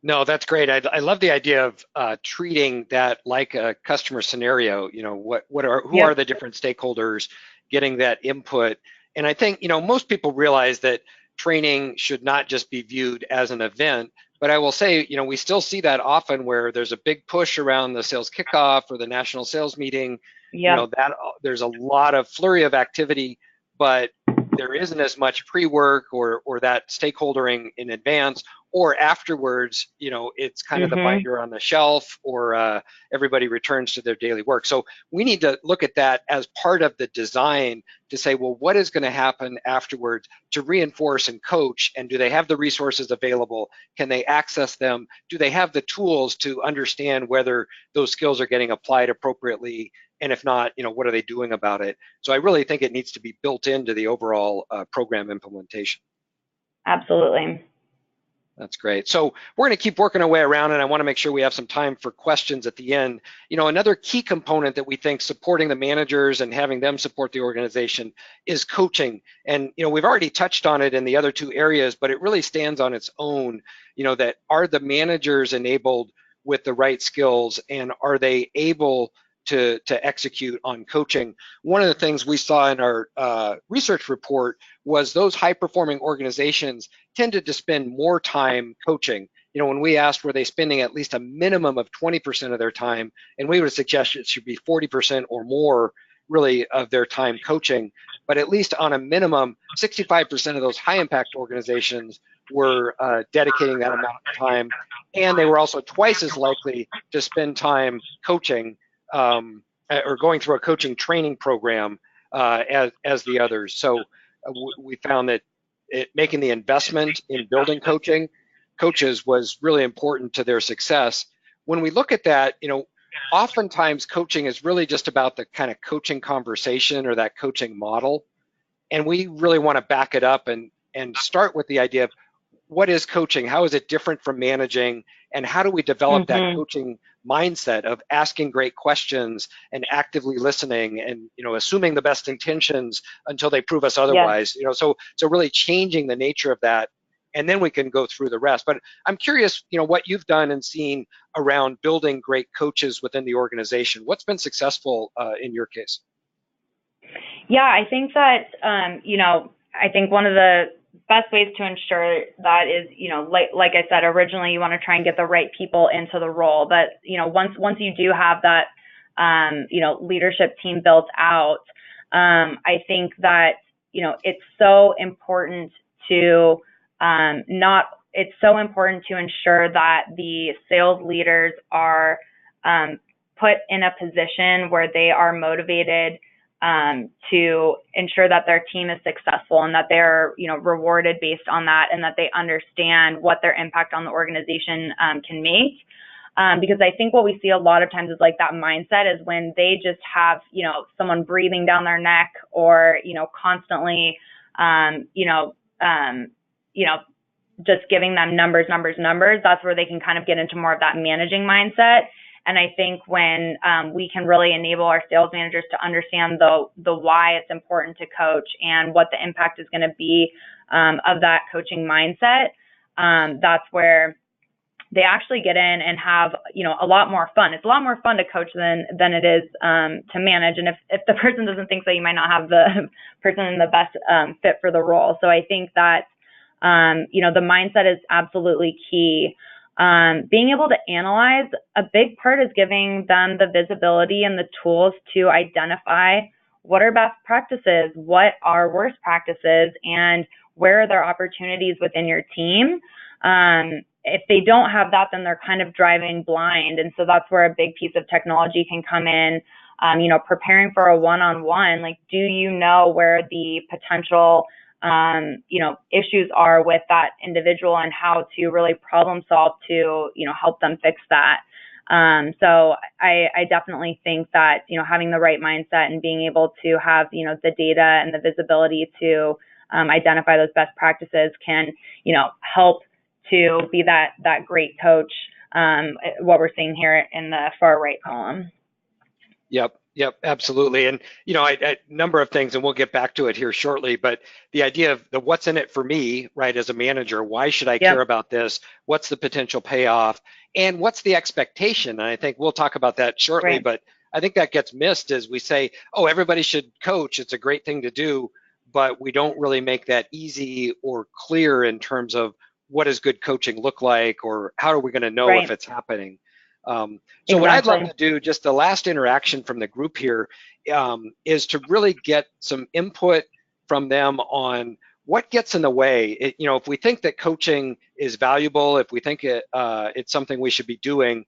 No, that's great. I love the idea of treating that like a customer scenario. Who are the different stakeholders, getting that input. And I think most people realize that training should not just be viewed as an event. But I will say, we still see that often where there's a big push around the sales kickoff or the national sales meeting. That there's a lot of flurry of activity, but there isn't as much pre-work or that stakeholdering in advance, or afterwards, it's kind of the binder on the shelf, or everybody returns to their daily work. So we need to look at that as part of the design to say, well, what is going to happen afterwards to reinforce and coach? And do they have the resources available? Can they access them? Do they have the tools to understand whether those skills are getting applied appropriately? And if not, what are they doing about it? So I really think it needs to be built into the overall program implementation.
Absolutely.
That's great. So we're going to keep working our way around, and I want to make sure we have some time for questions at the end. Another key component that we think supporting the managers and having them support the organization is coaching. And we've already touched on it in the other two areas, but it really stands on its own. That are the managers enabled with the right skills, and are they able to execute on coaching? One of the things we saw in our research report was those high-performing organizations tended to spend more time coaching. When we asked, were they spending at least a minimum of 20% of their time, and we would suggest it should be 40% or more really of their time coaching, but at least on a minimum, 65% of those high-impact organizations were dedicating that amount of time, and they were also twice as likely to spend time coaching or going through a coaching training program as the others. So we found that making the investment in building coaches was really important to their success. When we look at that, oftentimes coaching is really just about the kind of coaching conversation or that coaching model. And we really want to back it up and start with the idea of what is coaching? How is it different from managing? And how do we develop that coaching mindset of asking great questions and actively listening and assuming the best intentions until they prove us otherwise? So really changing the nature of that, and then we can go through the rest. But I'm curious, what you've done and seen around building great coaches within the organization. What's been successful in your case?
Yeah, I think that I think one of the best ways to ensure that is, like I said, originally you want to try and get the right people into the role. But, once you do have that, leadership team built out, I think that, it's so important to it's so important to ensure that the sales leaders are put in a position where they are motivated to ensure that their team is successful and that they're, rewarded based on that, and that they understand what their impact on the organization can make. Because I think what we see a lot of times is like that mindset is when they just have, someone breathing down their neck, or, constantly, just giving them numbers. That's where they can kind of get into more of that managing mindset. And I think when we can really enable our sales managers to understand the why it's important to coach and what the impact is going to be of that coaching mindset, that's where they actually get in and have, a lot more fun. It's a lot more fun to coach than it is to manage. And if the person doesn't think so, you might not have the person in the best fit for the role. So I think that, the mindset is absolutely key. being able to analyze, a big part is giving them the visibility and the tools to identify what are best practices, what are worst practices, and where are there opportunities within your team. If they don't have that, then they're kind of driving blind. And so that's where a big piece of technology can come in. Preparing for a one-on-one, like, do you know where the potential, issues are with that individual and how to really problem solve to, help them fix that. So I definitely think that, having the right mindset and being able to have, the data and the visibility to identify those best practices can, help to be that great coach, what we're seeing here in the far right column.
Yep, absolutely. And, a number of things, and we'll get back to it here shortly, but the idea of the what's in it for me, right, as a manager, why should I care about this? What's the potential payoff? And what's the expectation? And I think we'll talk about that shortly, but I think that gets missed as we say, oh, everybody should coach. It's a great thing to do, but we don't really make that easy or clear in terms of what does good coaching look like, or how are we going to know if it's happening? So what I'd love to do, just the last interaction from the group here, is to really get some input from them on what gets in the way. If we think that coaching is valuable, if we think it's something we should be doing,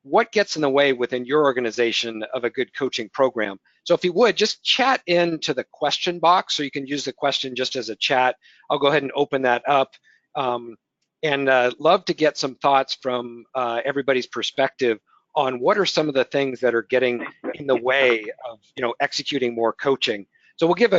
what gets in the way within your organization of a good coaching program? So if you would, just chat into the question box, so you can use the question just as a chat. I'll go ahead and open that up. And love to get some thoughts from everybody's perspective on what are some of the things that are getting in the way of executing more coaching. So we'll give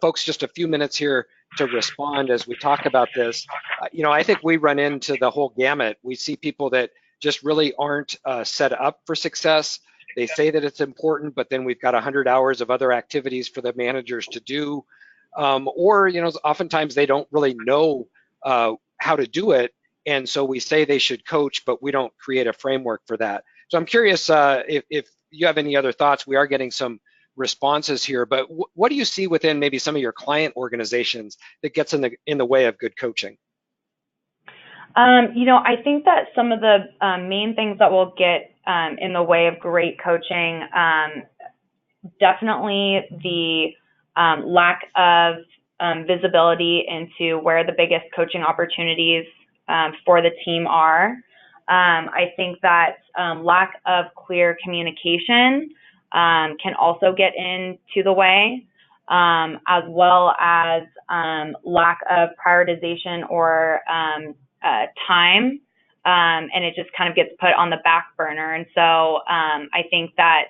folks just a few minutes here to respond as we talk about this. I think we run into the whole gamut. We see people that just really aren't set up for success. They say that it's important, but then we've got 100 hours of other activities for the managers to do. Or oftentimes they don't really know how to do it, and so we say they should coach, but we don't create a framework for that. So I'm curious if you have any other thoughts. We are getting some responses here, but what do you see within maybe some of your client organizations that gets in the way of good coaching?
I think that some of the main things that will get in the way of great coaching, definitely the lack of visibility into where the biggest coaching opportunities for the team are. I think that lack of clear communication can also get into the way, as well as lack of prioritization or time, and it just kind of gets put on the back burner. And so I think that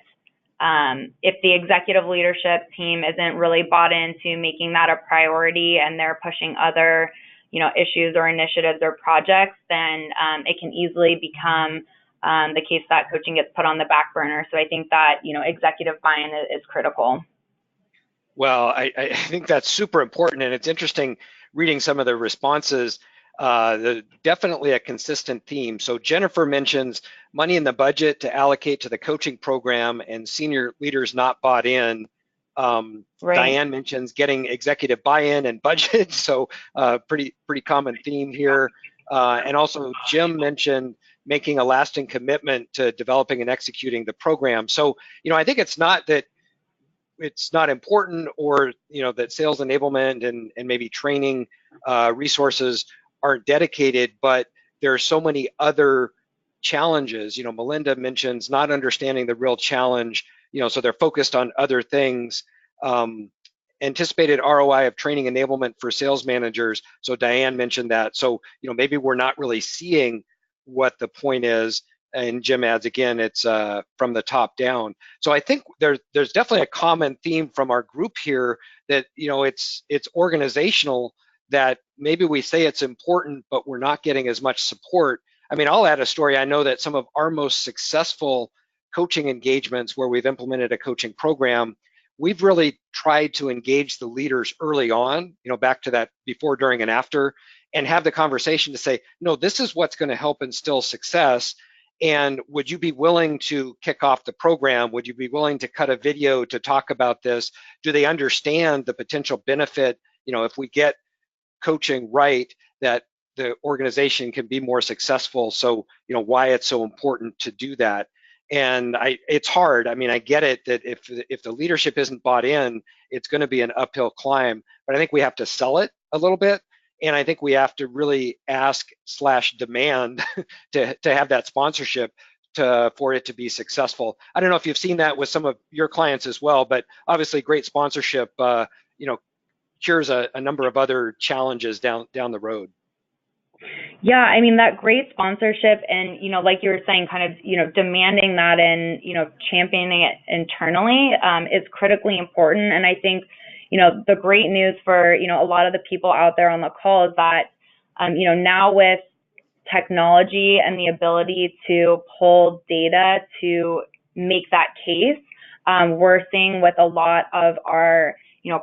if the executive leadership team isn't really bought into making that a priority and they're pushing other, issues or initiatives or projects, then it can easily become the case that coaching gets put on the back burner. So I think that, executive buy-in is critical.
Well, I think that's super important, and it's interesting reading some of the responses. Definitely a consistent theme. So Jennifer mentions money in the budget to allocate to the coaching program and senior leaders not bought in. Diane mentions getting executive buy-in and budget. So pretty common theme here. And also Jim mentioned making a lasting commitment to developing and executing the program. So, I think it's not that it's not important, or, that sales enablement and maybe training resources aren't dedicated, but there are so many other challenges. Melinda mentions not understanding the real challenge, so they're focused on other things. Anticipated ROI of training enablement for sales managers. So Diane mentioned that. So, maybe we're not really seeing what the point is. And Jim adds, again, it's from the top down. So I think there's definitely a common theme from our group here that, it's organizational, that maybe we say it's important, but we're not getting as much support. I mean, I'll add a story. I know that some of our most successful coaching engagements where we've implemented a coaching program, we've really tried to engage the leaders early on, back to that before, during, and after, and have the conversation to say, no, this is what's going to help instill success. And would you be willing to kick off the program? Would you be willing to cut a video to talk about this? Do they understand the potential benefit, if we get coaching right, that the organization can be more successful. So, why it's so important to do that. And it's hard. I mean, I get it that if the leadership isn't bought in, it's going to be an uphill climb. But I think we have to sell it a little bit, and I think we have to really ask/demand to have that sponsorship for it to be successful. I don't know if you've seen that with some of your clients as well, but obviously, great sponsorship, cures a number of other challenges down the road.
Yeah, I mean, that great sponsorship and, like you were saying, kind of, demanding that and, championing it internally is critically important. And I think, the great news for, a lot of the people out there on the call is that, now with technology and the ability to pull data to make that case, we're seeing with a lot of our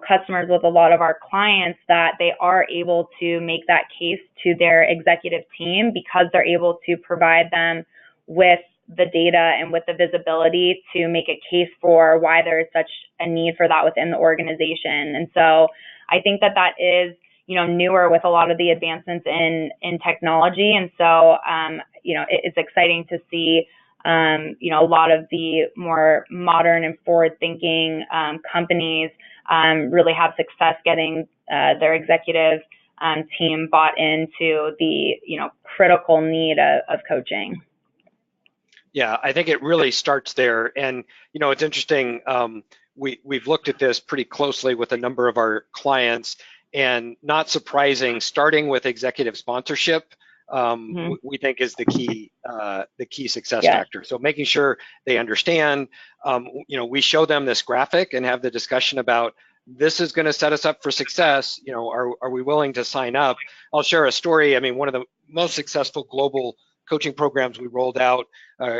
customers, with a lot of our clients, that they are able to make that case to their executive team because they're able to provide them with the data and with the visibility to make a case for why there is such a need for that within the organization. And so I think that is, newer with a lot of the advancements in technology. And so, it's exciting to see a lot of the more modern and forward-thinking companies really have success getting their executive team bought into the critical need of coaching.
Yeah, I think it really starts there, and it's interesting. We've looked at this pretty closely with a number of our clients, and not surprising, starting with executive sponsorship. We think is the key success factor. So making sure they understand, we show them this graphic and have the discussion about this is going to set us up for success. Are we willing to sign up? I'll share a story. I mean, one of the most successful global coaching programs we rolled out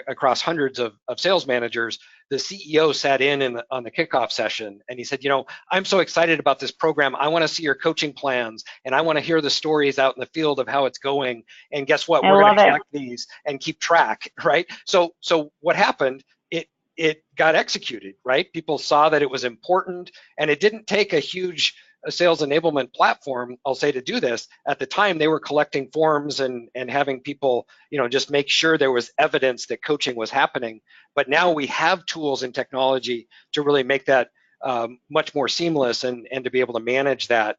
across hundreds of sales managers, the CEO sat in on the kickoff session, and he said, I'm so excited about this program. I want to see your coaching plans, and I want to hear the stories out in the field of how it's going. And guess what? We're going to track these and keep track, right? So what happened? It got executed, right? People saw that it was important, and it didn't take a huge sales enablement platform, I'll say, to do this. At the time, they were collecting forms and having people, just make sure there was evidence that coaching was happening. But now we have tools and technology to really make that much more seamless and to be able to manage that,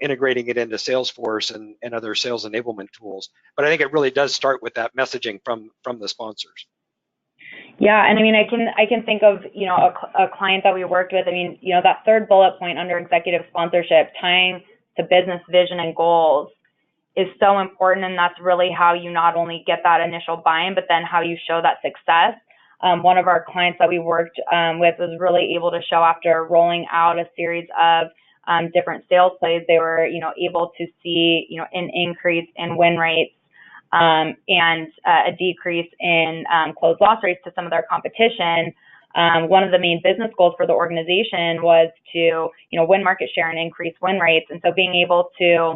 integrating it into Salesforce and other sales enablement tools. But I think it really does start with that messaging from the sponsors.
Yeah, and I mean, I can think of, a client that we worked with. I mean, that third bullet point under executive sponsorship, tying to business vision and goals, is so important, and that's really how you not only get that initial buy-in, but then how you show that success. One of our clients that we worked with was really able to show, after rolling out a series of different sales plays, they were, able to see, an increase in win rates and a decrease in closed loss rates to some of their competition. One of the main business goals for the organization was to, win market share and increase win rates. And so being able to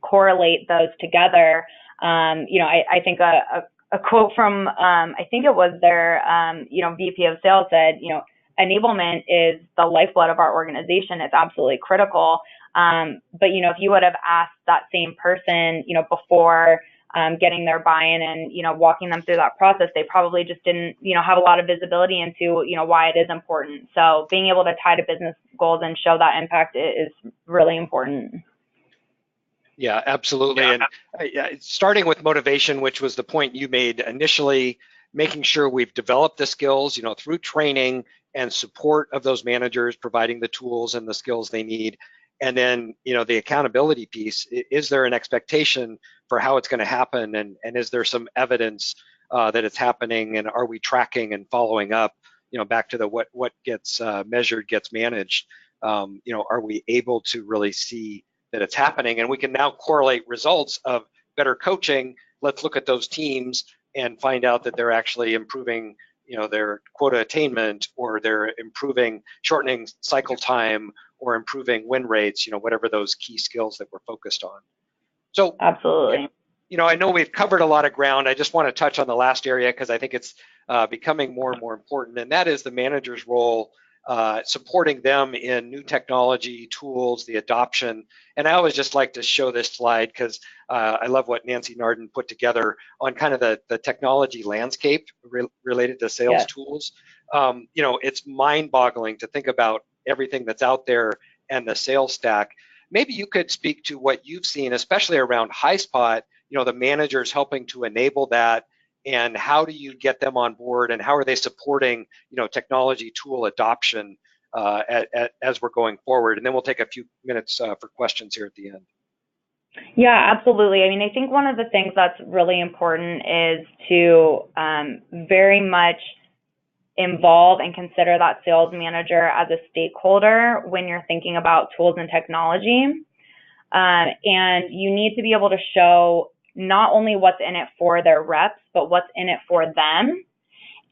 correlate those together, I think a quote from, I think it was their, VP of sales said, enablement is the lifeblood of our organization. It's absolutely critical. But, if you would have asked that same person, before getting their buy-in and, walking them through that process, they probably just didn't, have a lot of visibility into, why it is important. So being able to tie to business goals and show that impact is really important.
Yeah, absolutely. Yeah. And starting with motivation, which was the point you made initially, making sure we've developed the skills, through training and support of those managers, providing the tools and the skills they need. And then, the accountability piece, is there an expectation for how it's going to happen? And is there some evidence that it's happening? And are we tracking and following up, back to the what gets measured gets managed? Are we able to really see that it's happening? And we can now correlate results of better coaching. Let's look at those teams and find out that they're actually improving, their quota attainment, or they're shortening cycle time, or improving win rates, whatever those key skills that we're focused on. So
absolutely.
I know we've covered a lot of ground. I just want to touch on the last area because I think it's becoming more and more important, and that is the manager's role supporting them in new technology, tools, the adoption. And I always just like to show this slide because I love what Nancy Narden put together on kind of the technology landscape related to sales tools. It's mind-boggling to think about everything that's out there and the sales stack. Maybe you could speak to what you've seen, especially around Highspot, the managers helping to enable that, and how do you get them on board, and how are they supporting, technology tool adoption as we're going forward? And then we'll take a few minutes for questions here at the end.
Yeah, absolutely. I mean, I think one of the things that's really important is to very much involve and consider that sales manager as a stakeholder when you're thinking about tools and technology. And you need to be able to show not only what's in it for their reps, but what's in it for them,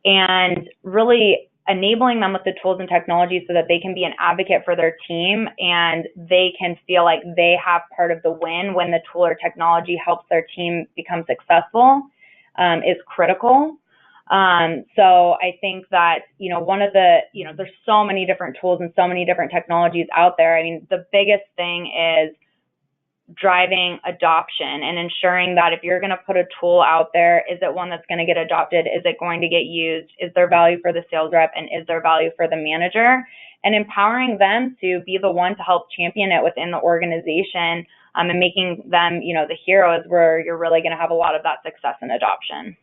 and really enabling them with the tools and technology so that they can be an advocate for their team and they can feel like they have part of the win when the tool or technology helps their team become successful is critical. So I think that, one of the, there's so many different tools and so many different technologies out there. I mean, the biggest thing is driving adoption and ensuring that if you're going to put a tool out there, is it one that's going to get adopted? Is it going to get used? Is there value for the sales rep, and is there value for the manager? And empowering them to be the one to help champion it within the organization, and making them, the heroes, where you're really going to have a lot of that success and adoption.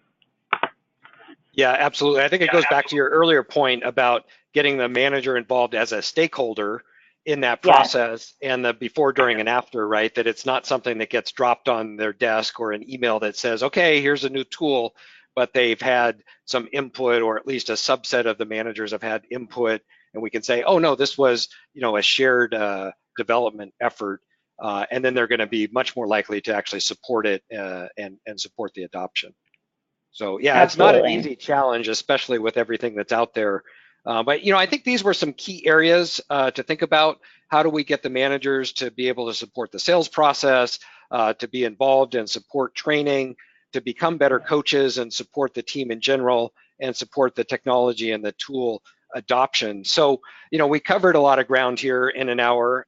Yeah, absolutely. I think it goes back to your earlier point about getting the manager involved as a stakeholder in that process, and the before, during, and after, right? That it's not something that gets dropped on their desk or an email that says, okay, here's a new tool, but they've had some input, or at least a subset of the managers have had input, and we can say, oh no, this was, a shared development effort, and then they're going to be much more likely to actually support it and support the adoption. So yeah, Absolutely. It's not an easy challenge, especially with everything that's out there. But I think these were some key areas to think about. How do we get the managers to be able to support the sales process, to be involved and support training, to become better coaches and support the team in general, and support the technology and the tool adoption. So, we covered a lot of ground here in an hour.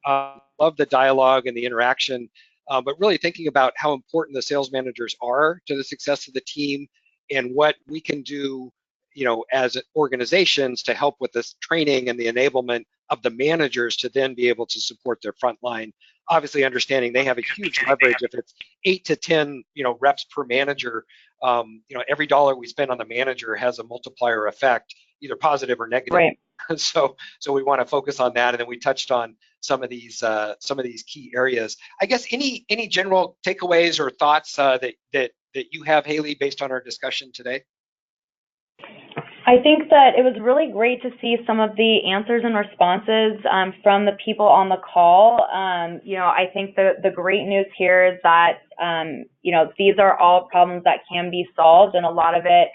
Love the dialogue and the interaction, but really thinking about how important the sales managers are to the success of the team, and what we can do as organizations to help with this training and the enablement of the managers to then be able to support their frontline. Obviously, understanding they have a huge leverage. If it's 8 to 10, reps per manager, every dollar we spend on the manager has a multiplier effect, either positive or negative.
Right.
So we want to focus on that, and then we touched on some of these key areas. I guess any general takeaways or thoughts that you have, Haley, based on our discussion today?
I think that it was really great to see some of the answers and responses from the people on the call. I think the great news here is that, these are all problems that can be solved, and a lot of it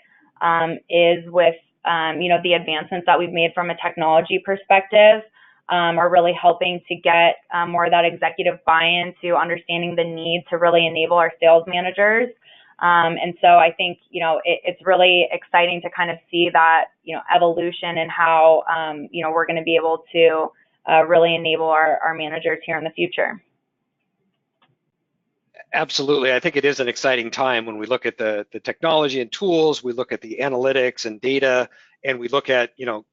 is with, the advancements that we've made from a technology perspective are really helping to get more of that executive buy-in to understanding the need to really enable our sales managers. And so I think, it's really exciting to kind of see that, evolution and how, we're going to be able to really enable our managers here in the future.
Absolutely. I think it is an exciting time when we look at the technology and tools, we look at the analytics and data, and we look at,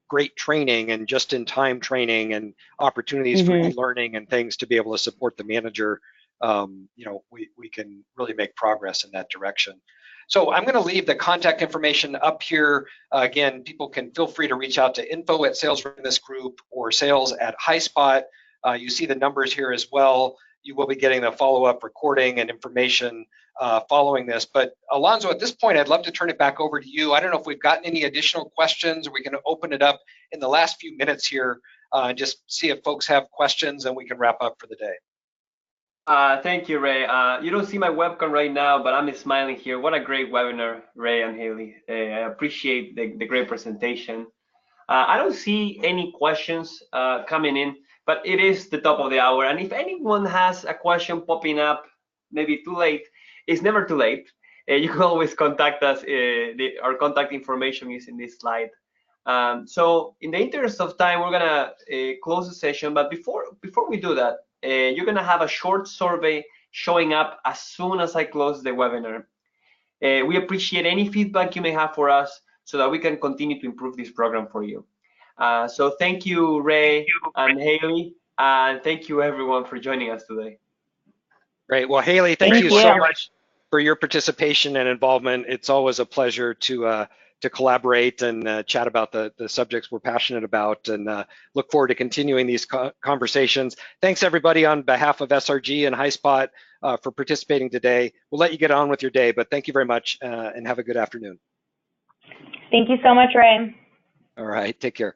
great training and just-in-time training and opportunities for e-learning and things to be able to support the manager. We can really make progress in that direction. So I'm going to leave the contact information up here. Again, people can feel free to reach out to info@Sales Readiness Group or sales@Highspot. You see the numbers here as well. You will be getting the follow-up recording and information following this. But Alonzo, at this point, I'd love to turn it back over to you. I don't know if we've gotten any additional questions, or we can open it up in the last few minutes here and just see if folks have questions, and we can wrap up for the day.
Thank you, Ray. You don't see my webcam right now, but I'm smiling here. What a great webinar, Ray and Haley. I appreciate the great presentation. I don't see any questions coming in, but it is the top of the hour. And if anyone has a question popping up, maybe too late, it's never too late. You can always contact us. Our contact information is in this slide. So in the interest of time, we're gonna close the session. But before we do that, you're gonna have a short survey showing up as soon as I close the webinar. We appreciate any feedback you may have for us so that we can continue to improve this program for you. So thank you, Ray and Haley, and thank you everyone for joining us today.
Great. Well, Haley, thank you so much for your participation and involvement. It's always a pleasure to collaborate and chat about the subjects we're passionate about, and look forward to continuing these conversations. Thanks everybody on behalf of SRG and Highspot for participating today. We'll let you get on with your day, but thank you very much and have a good afternoon.
Thank you so much, Ray.
All right, take care.